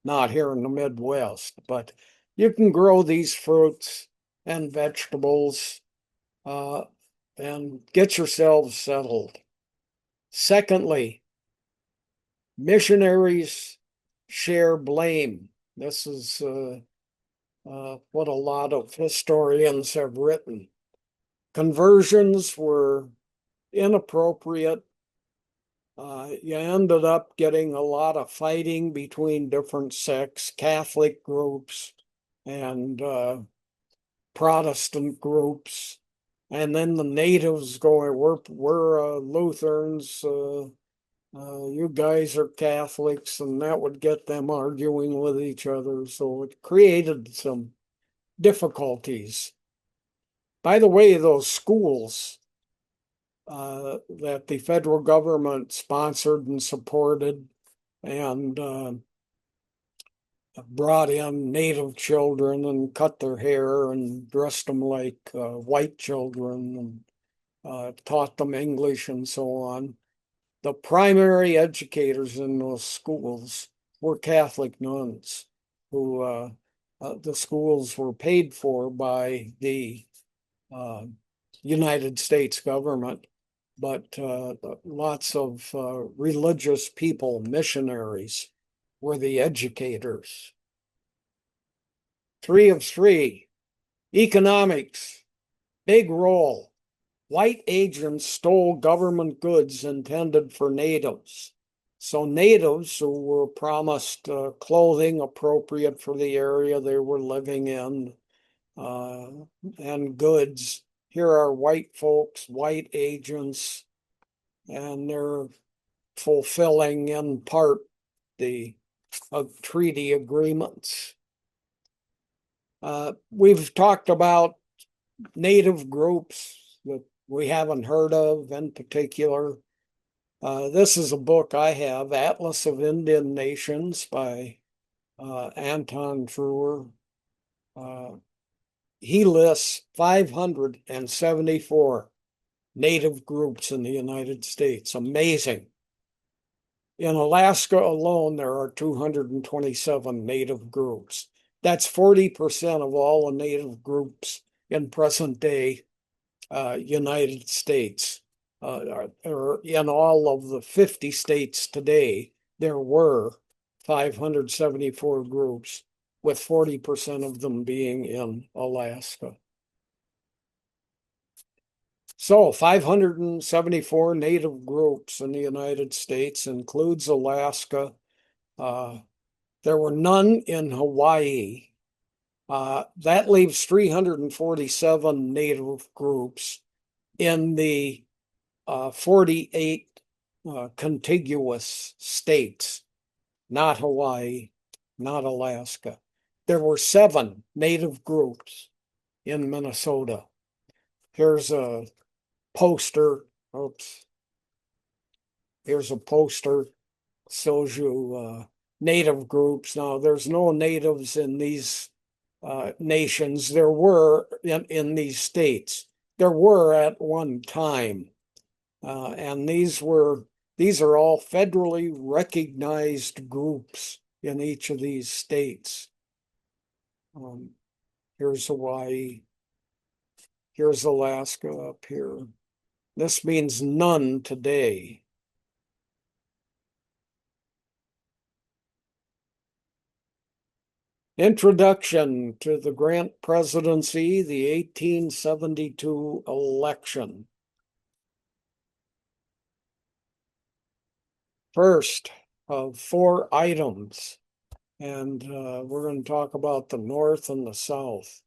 B: not here in the Midwest, but you can grow these fruits and vegetables and get yourselves settled. Secondly, missionaries share blame. This is what a lot of historians have written. Conversions were inappropriate. You ended up getting a lot of fighting between different sects, Catholic groups and Protestant groups. And then the natives going, we're Lutherans, you guys are Catholics, and that would get them arguing with each other. So it created some difficulties. By the way, those schools that the federal government sponsored and supported and brought in native children and cut their hair and dressed them like white children and taught them English and so on. The primary educators in those schools were Catholic nuns who the schools were paid for by the United States government, but lots of religious people, missionaries, were the educators. 3 of 3. Economics, big role. White agents stole government goods intended for natives. So natives who were promised clothing appropriate for the area they were living in and goods. Here are white folks, white agents, and they're fulfilling in part the treaty agreements. We've talked about native groups that we haven't heard of in particular. This is a book I have, Atlas of Indian Nations by Anton Truer. He lists 574 native groups in the United States. Amazing. In Alaska alone, there are 227 native groups. That's 40% of all the native groups in present day United States. Or in all of the 50 states today, there were 574 groups, with 40% of them being in Alaska. So 574 native groups in the United States, includes Alaska. There were none in Hawaii. That leaves 347 native groups in the 48 contiguous states, not Hawaii, not Alaska. There were 7 native groups in Minnesota. Here's a poster. Oops. Here's a poster. Shows you native groups. Now, there's no natives in these nations. There were in these states. There were at one time. And these are all federally recognized groups in each of these states. Here's Hawaii. Here's Alaska up here. This means none today. Introduction to the Grant presidency, the 1872 election. First of 4 items, and we're going to talk about the North and the South.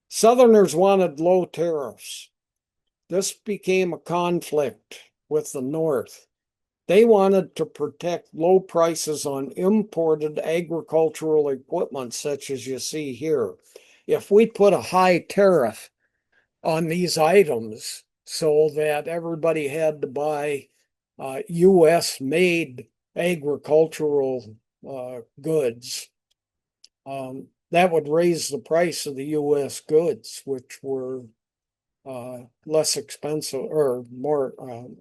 B: Southerners wanted low tariffs. This became a conflict with the North. They wanted to protect low prices on imported agricultural equipment, such as you see here. If we put a high tariff on these items so that everybody had to buy U.S. made agricultural goods, that would raise the price of the U.S. goods, which were less expensive or more.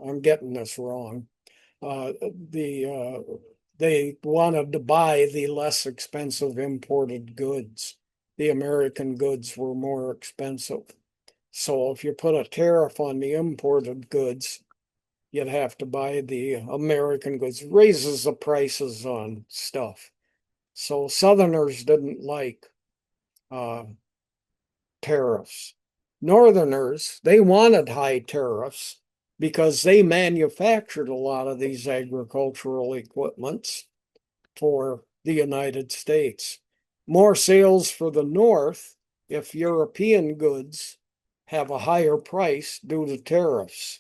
B: I'm getting this wrong. They wanted to buy the less expensive imported goods. The American goods were more expensive. So if you put a tariff on the imported goods, you'd have to buy the American goods. Raises the prices on stuff. So Southerners didn't like tariffs. Northerners, they wanted high tariffs because they manufactured a lot of these agricultural equipments for the United States. More sales for the North if European goods have a higher price due to tariffs.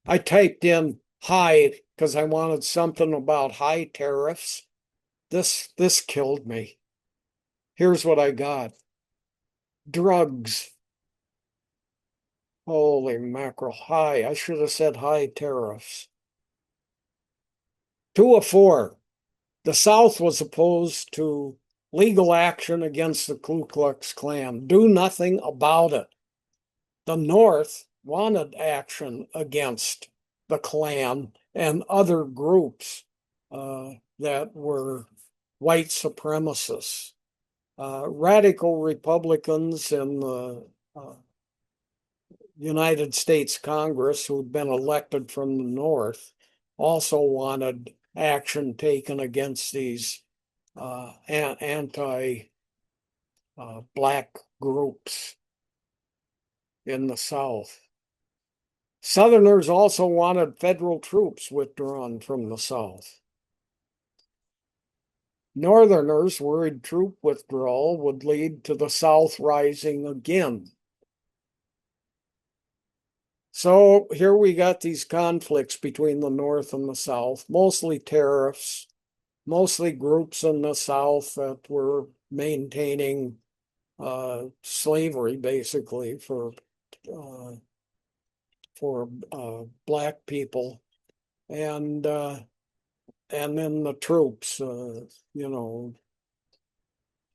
B: I typed in high because I wanted something about high tariffs. This killed me. Here's what I got. Drugs. Holy mackerel. High. I should have said high tariffs. 2 of 4. The South was opposed to legal action against the Ku Klux Klan. Do nothing about it. The North wanted action against the Klan and other groups that were white supremacists. Radical Republicans in the United States Congress, who'd been elected from the North, also wanted action taken against these anti-black groups in the South. Southerners also wanted federal troops withdrawn from the South. Northerners worried troop withdrawal would lead to the South rising again. So here we got these conflicts between the North and the South, mostly tariffs, mostly groups in the South that were maintaining slavery, basically, for black people, and then the troops.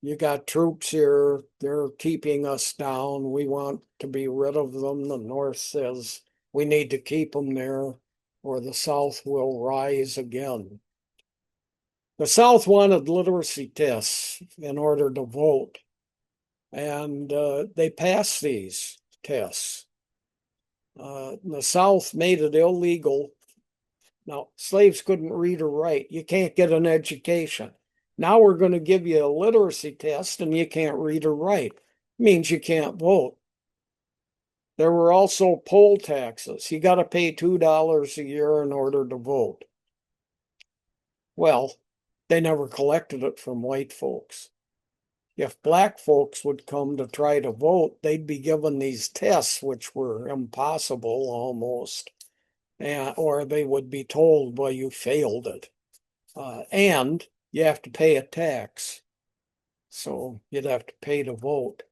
B: You got troops here, they're keeping us down. We want to be rid of them. The North says we need to keep them there, or the South will rise again. The South wanted literacy tests in order to vote, and they passed these tests. The South made it illegal. Now, slaves couldn't read or write. You can't get an education. Now we're going to give you a literacy test and you can't read or write. It means you can't vote. There were also poll taxes. You got to pay $2 a year in order to vote. Well, they never collected it from white folks. If black folks would come to try to vote, they'd be given these tests, which were impossible almost, or they would be told, well, you failed it. And you have to pay a tax. So you'd have to pay to vote.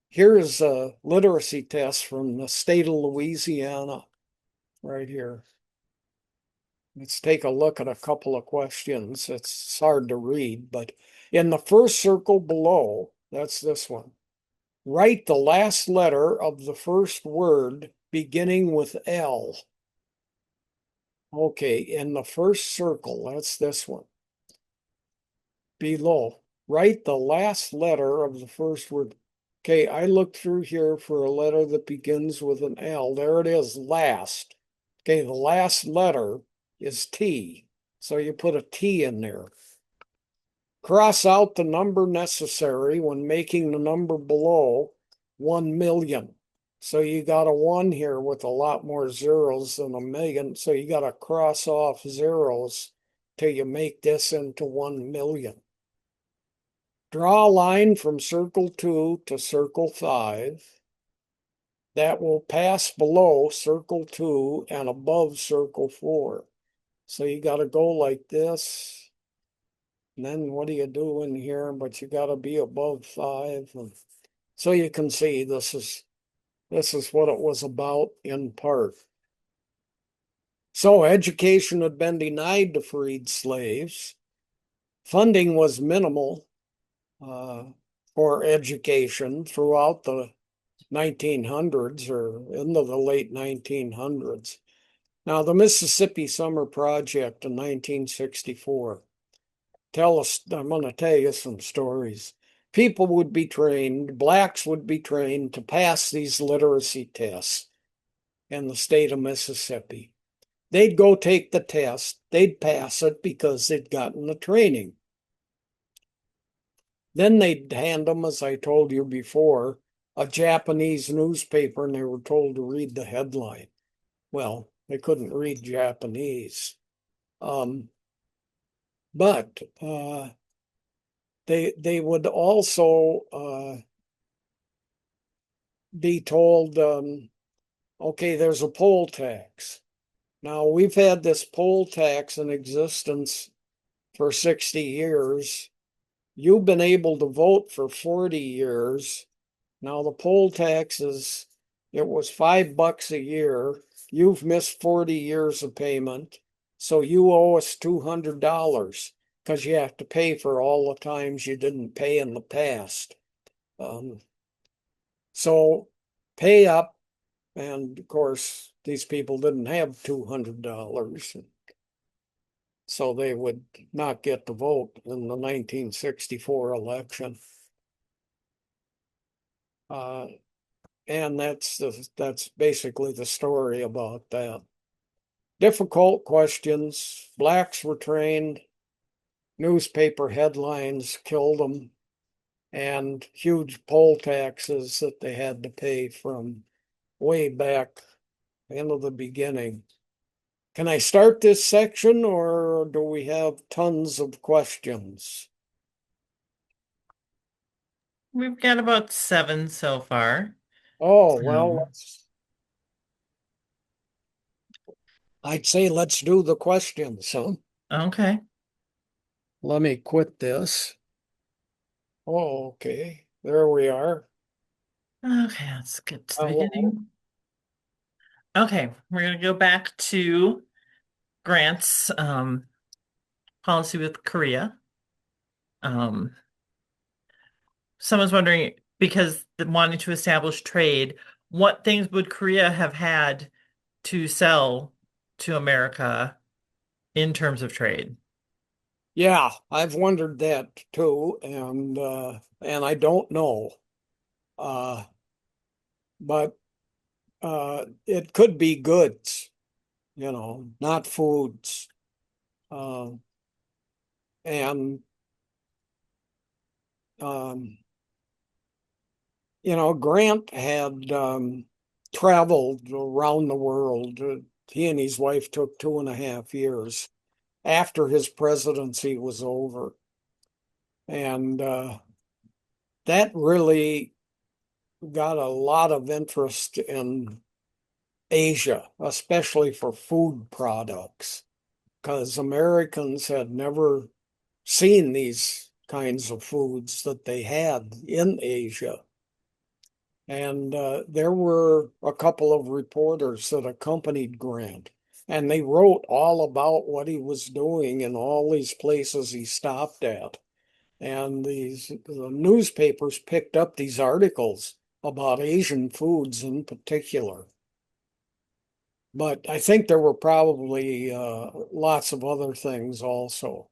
B: Here's a literacy test from the state of Louisiana right here. Let's take a look at a couple of questions. It's hard to read, but in the first circle below, that's this one. Write the last letter of the first word beginning with L. Okay, in the first circle, that's this one. Below, write the last letter of the first word. Okay, I looked through here for a letter that begins with an L. There it is, last. Okay, the last letter is T. So you put a T in there. Cross out the number necessary when making the number below 1 million. So you got a 1 here with a lot more zeros than a million. So you got to cross off zeros till you make this into 1 million. Draw a line from circle 2 to circle 5 that will pass below circle 2 and above circle 4. So you got to go like this. And then what do you do in here? But you got to be above 5. So you can see this is what it was about in part. So education had been denied to freed slaves. Funding was minimal. uh, for education throughout the 1900s or into the late 1900s. Now, the Mississippi Summer Project in 1964. I'm going to tell you some stories. People would be trained, blacks would be trained to pass these literacy tests in the state of Mississippi. They'd go take the test, they'd pass it because they'd gotten the training. Then they'd hand them, as I told you before, a Japanese newspaper and they were told to read the headline. Well, they couldn't read Japanese. But they would also be told, okay, there's a poll tax. Now, we've had this poll tax in existence for 60 years. You've been able to vote for 40 years. Now, the poll tax it was $5 a year. You've missed 40 years of payment. So you owe us $200 because you have to pay for all the times you didn't pay in the past. So pay up. And of course, these people didn't have $200. So they would not get to vote in the 1964 election. And that's basically the story about that. Difficult questions. Blacks were trained. Newspaper headlines killed them, and huge poll taxes that they had to pay from way back into the beginning. Can I start this section or do we have tons of questions?
A: We've got about 7 so far.
B: Oh, well, I'd say let's do the questions. Huh?
A: Okay.
B: Let me quit this. Oh, okay. There we are.
A: Okay, let's get to the
B: Hello.
A: beginning. Okay, we're going to go back to Grant's policy with Korea. Um, Someone's wondering, because wanting to establish trade, what things would Korea have had to sell to America in terms of trade?
B: Yeah, I've wondered that too, and I don't know. Uh, but it could be goods, not foods. Uh, and um, Grant had traveled around the world. He and his wife took 2.5 years after his presidency was over. And that really got a lot of interest in Asia, especially for food products, because Americans had never seen these kinds of foods that they had in Asia. And there were a couple of reporters that accompanied Grant, and they wrote all about what he was doing in all these places he stopped at. And the newspapers picked up these articles about Asian foods in particular. But I think there were probably lots of other things also.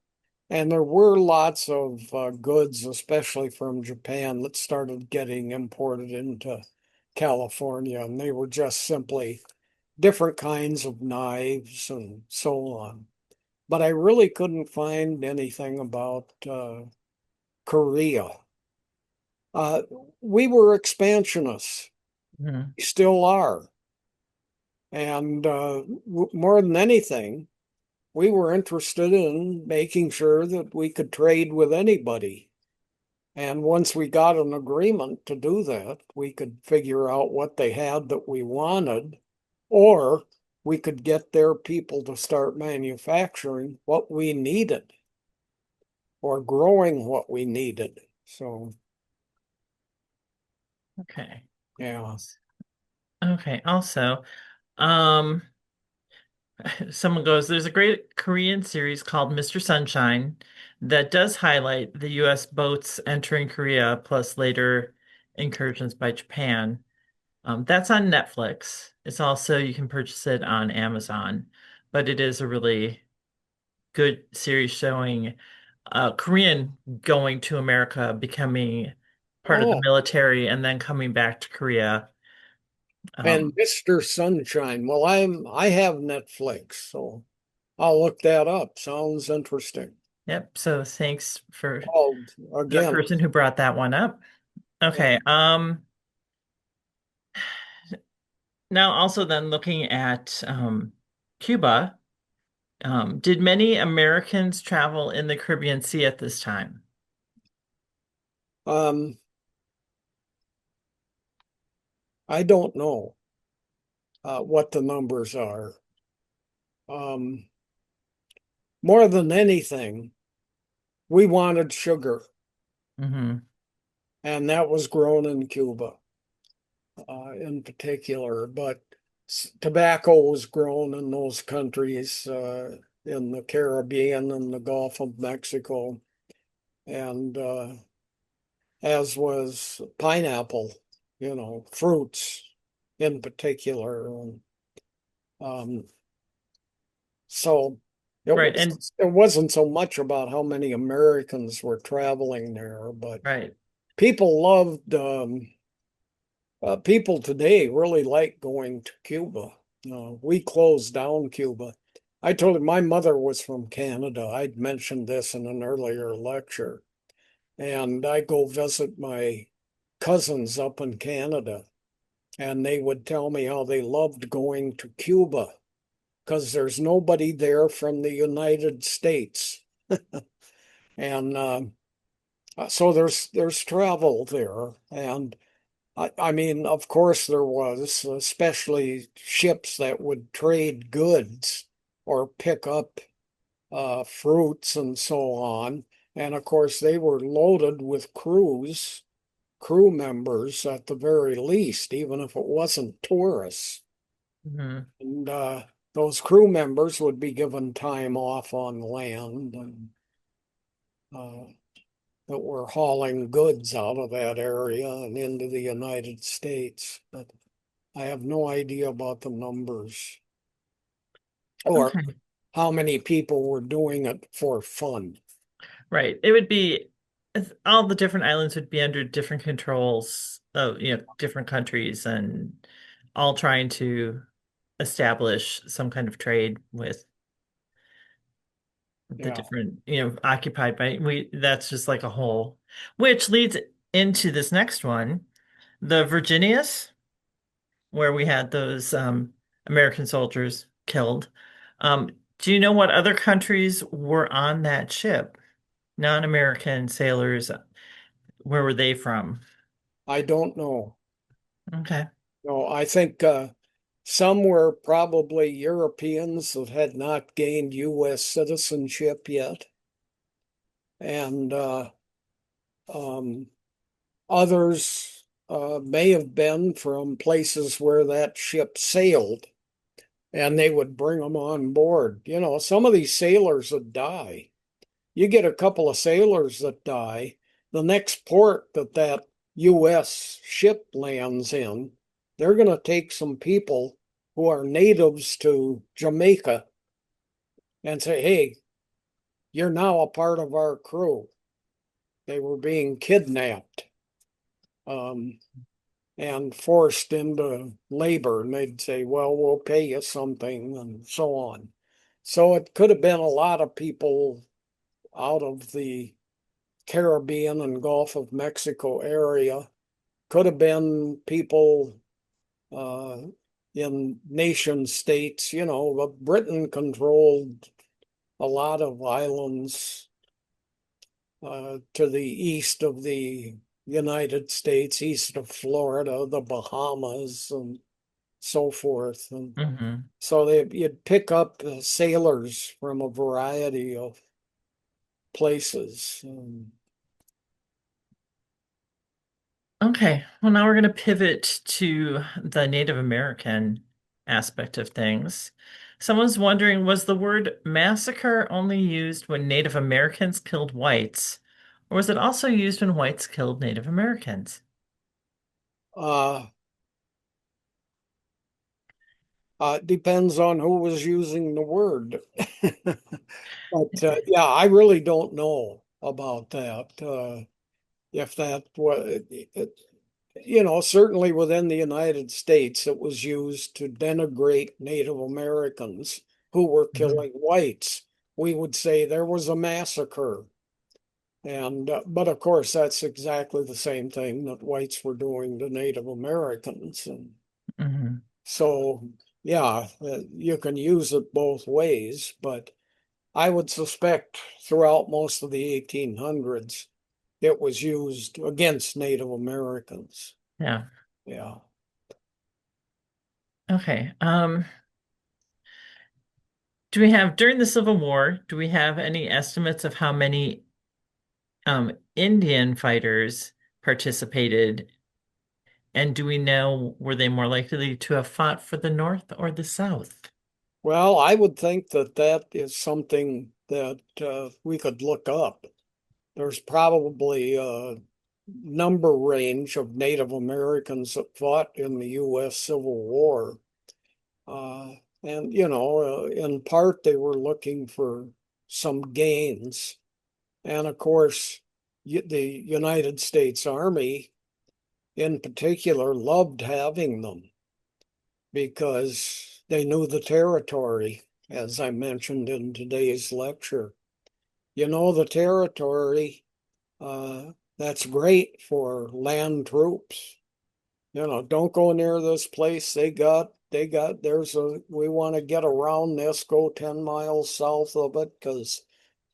B: And there were lots of goods, especially from Japan, that started getting imported into California. And they were just simply different kinds of knives and so on. But I really couldn't find anything about Korea. Uh, we were expansionists,
A: Mhm.
B: we still are. And more than anything, we were interested in making sure that we could trade with anybody. And once we got an agreement to do that, we could figure out what they had that we wanted, or we could get their people to start manufacturing what we needed or growing what we needed. So,
A: Okay.
B: yeah.
A: Okay. Also, um, someone goes, there's a great Korean series called Mr. Sunshine that does highlight the U.S. boats entering Korea, plus later incursions by Japan. That's on Netflix. It's also, you can purchase it on Amazon, but it is a really good series showing Korean going to America, becoming part of the
B: Oh,
A: military, and then coming back to Korea.
B: and
A: Um,
B: Mr. Sunshine. Well, I have Netflix, so I'll look that up. Sounds interesting.
A: yep. So thanks for
B: Oh,
A: the
B: again,
A: person who brought that one up.
B: yeah.
A: Okay. Now also then looking at Cuba, did many Americans travel in the Caribbean Sea at this time?
B: Um, I don't know what the numbers are. Um, More than anything, we wanted sugar,
A: Hmm.
B: and that was grown in Cuba, in particular. But tobacco was grown in those countries, in the Caribbean and the Gulf of Mexico, and as was pineapple, fruits in particular. And, um, so
A: Right. And
B: it wasn't so much about how many Americans were traveling there, but
A: right.
B: people loved people today really like going to Cuba. We closed down Cuba. I told him my mother was from Canada. I'd mentioned this in an earlier lecture. And I go visit my cousins up in Canada, and they would tell me how they loved going to Cuba because there's nobody there from the United States. And so there's travel there. And I mean, of course, there was, especially ships that would trade goods or pick up fruits and so on. And of course, they were loaded with crew members at the very least, even if it wasn't tourists.
A: Hmm.
B: And those crew members would be given time off on land and uh, that were hauling goods out of that area and into the United States. But I have no idea about the numbers or
A: Okay.
B: how many people were doing it for fun.
A: Right. It would be all the different islands would be under different controls of, different countries and all trying to establish some kind of trade with the
B: Yeah,
A: different, occupied by that's just like a whole, which leads into this next one, the Virginius, where we had those American soldiers killed. Um, do you know what other countries were on that ship? Non-American sailors, where were they from?
B: I don't know.
A: Okay.
B: No, I think some were probably Europeans that had not gained U.S. citizenship yet, and um, others may have been from places where that ship sailed, and they would bring them on board. Some of these sailors would die. You get a couple of sailors that die, the next port that U.S. ship lands in, they're going to take some people who are natives to Jamaica and say, hey, you're now a part of our crew. They were being kidnapped um, and forced into labor. And they'd say, well, we'll pay you something and so on. So it could have been a lot of people out of the Caribbean and Gulf of Mexico area. Could have been people uh, in nation states. But Britain controlled a lot of islands to the east of the United States, east of Florida, the Bahamas, and so forth. And
A: Hmm.
B: so you'd pick up sailors from a variety of places.
A: Okay. Well, now we're going to pivot to the Native American aspect of things. Someone's wondering, was the word massacre only used when Native Americans killed whites, or was it also used when whites killed Native Americans?
B: Uh, Depends on who was using the word. But yeah, I really don't know about that. If that was, certainly within the United States, it was used to denigrate Native Americans who were
A: Mhm.
B: killing whites. We would say there was a massacre. And, but of course, that's exactly the same thing that whites were doing to Native Americans. And
A: Mhm.
B: so, yeah, you can use it both ways, but I would suspect throughout most of the 1800s, it was used against Native Americans.
A: Yeah.
B: Yeah.
A: Okay. Do we have during the Civil War, do we have any estimates of how many Indian fighters participated? And do we know were they more likely to have fought for the North or the South?
B: Well, I would think that that is something that we could look up. There's probably a number range of Native Americans that fought in the U.S. Civil War. Uh, and, in part, they were looking for some gains. And of course, the United States Army in particular loved having them because they knew the territory, as I mentioned in today's lecture. The territory, that's great for land troops. Don't go near this place. We want to get around this, go 10 miles south of it because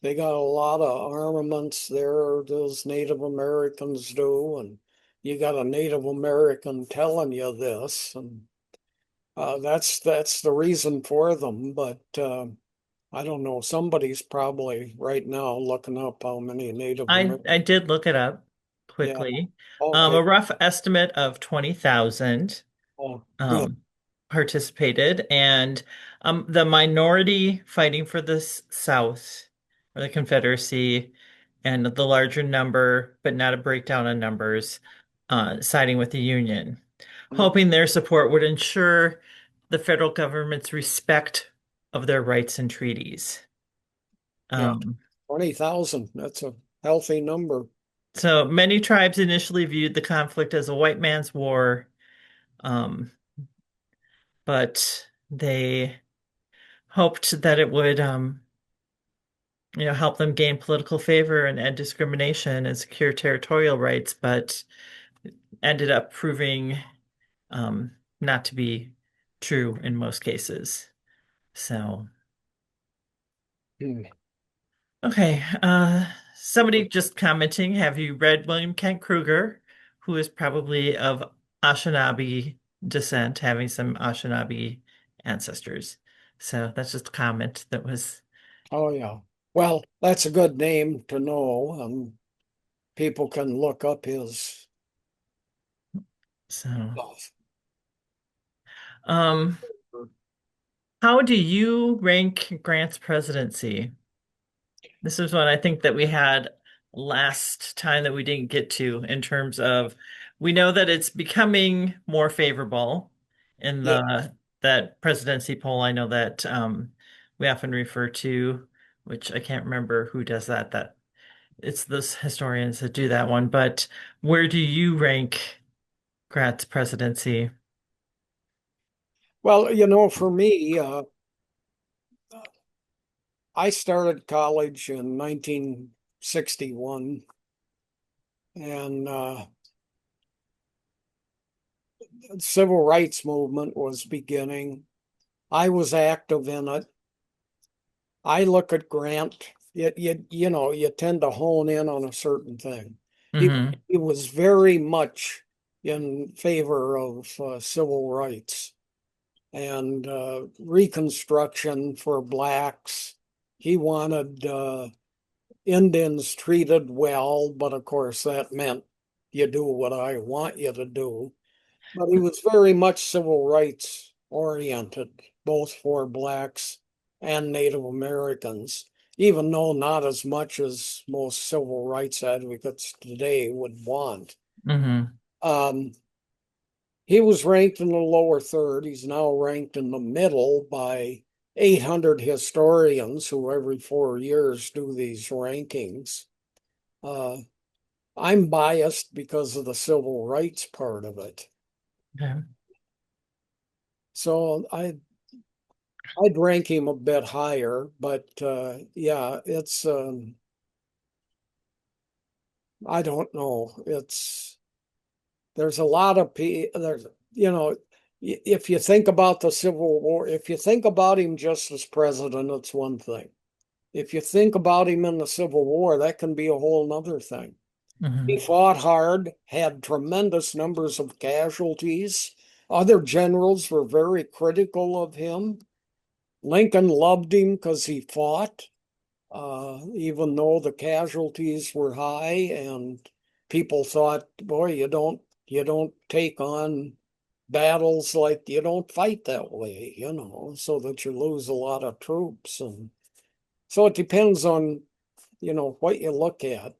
B: they got a lot of armaments there, those Native Americans do. And you got a Native American telling you this. And that's the reason for them. But I don't know. Somebody's probably right now looking up how many Native
A: I
B: Americans.
A: did look it up
B: Yeah.
A: quickly.
B: Okay.
A: A rough estimate of 20,000
B: Oh, good.
A: um, participated, and the minority fighting for the South or the Confederacy, and the larger number, but not a breakdown of numbers, siding with the Union, hoping their support would ensure the federal government's respect of their rights and treaties.
B: Yeah.
A: Um,
B: 20,000. That's a healthy number.
A: so many tribes initially viewed the conflict as a white man's war, um, but they hoped that it would, help them gain political favor and end discrimination and secure territorial rights, but ended up proving um, not to be true in most cases. So,
B: Hmm.
A: okay. Somebody just commenting, have you read William Kent Kruger, who is probably of Anishinaabe descent, having some Anishinaabe ancestors? So that's just a comment that was
B: Oh, yeah. Well, that's a good name to know. People can look up his
A: so.
B: stuff.
A: Um, how do you rank Grant's presidency? This is what I think that we had last time that we didn't get to in terms of we know that it's becoming more favorable in
B: Yeah.
A: the that presidency poll. I know that we often refer to, which I can't remember who does that, that it's those historians that do that one, but where do you rank Grant's presidency?
B: Well, for me, I started college in 1961, and the civil rights movement was beginning. I was active in it. I look at Grant. You tend to hone in on a certain thing. He
A: Hmm.
B: he was very much in favor of civil rights and Reconstruction for blacks. He wanted Indians treated well, but of course that meant you do what I want you to do. But he was very much civil rights oriented. both for blacks and Native Americans, even though not as much as most civil rights advocates today would want.
A: Hmm.
B: Um, he was ranked in the lower third. He's now ranked in the middle by 800 historians who every 4 years do these rankings. Uh, I'm biased because of the civil rights part of it.
A: Okay.
B: So I'd rank him a bit higher, but yeah, it's I don't know. It's there's a lot of there's if you think about the Civil War, if you think about him just as president, it's one thing. If you think about him in the Civil War, that can be a whole nother thing. He
A: Hmm.
B: fought hard, had tremendous numbers of casualties. Other generals were very critical of him. Lincoln loved him because he fought, even though the casualties were high, and people thought, "Boy, you don't take on battles like you don't fight that way, so that you lose a lot of troops." And so it depends on what you look at.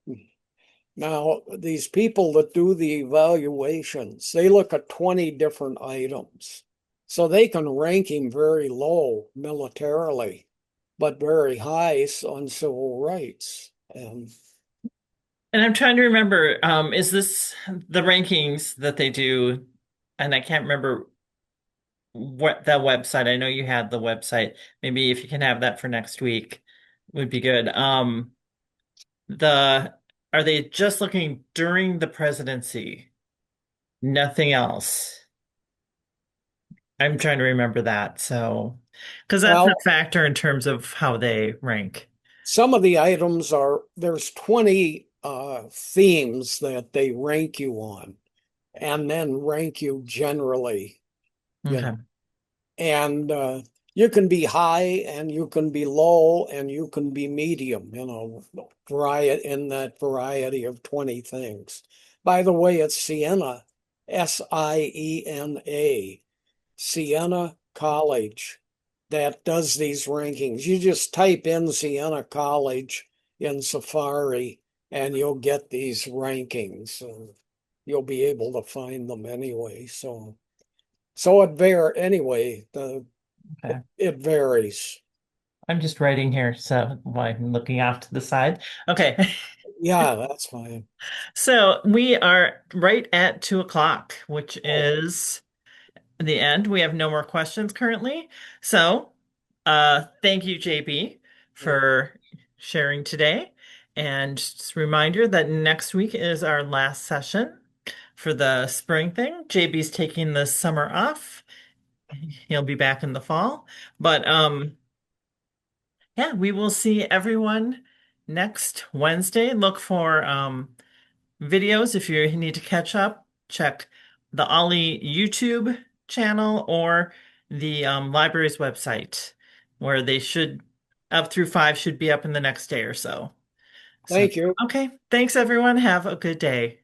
B: Now, these people that do the evaluations, they look at 20 different items. So they can rank him very low militarily, but very high on civil rights. And
A: And I'm trying to remember, is this the rankings that they do? And I can't remember what the website. I know you had the website. Maybe if you can have that for next week would be good. The Are they just looking during the presidency? Nothing else. I'm trying to remember that. So, because that's a
B: well,
A: factor in terms of how they rank.
B: some of the items there's 20 themes that they rank you on and then rank you generally, you know.
A: Okay.
B: And you can be high and you can be low and you can be medium, variety in that variety of 20 things. By the way, it's Siena, Siena, Siena College that does these rankings. You just type in Siena College in Safari and you'll get these rankings. You'll be able to find them anyway. So anyway,
A: Okay.
B: it varies.
A: I'm just writing here, so while I'm looking off to the side. Okay.
B: Yeah, that's fine.
A: So we are right at 2 o'clock, which
B: Oh,
A: is the end. We have no more questions currently. So, thank you, JB,
B: yeah.
A: for sharing today. And just a reminder that next week is our last session for the spring thing. JB's taking the summer off. He'll be back in the fall. But yeah, we will see everyone next Wednesday. Look for videos if you need to catch up. Check the OLLI YouTube channel or the library's website, where they should up through 5 should be up in the next day or so. So,
B: Thank you.
A: okay. Thanks, everyone. Have a good day.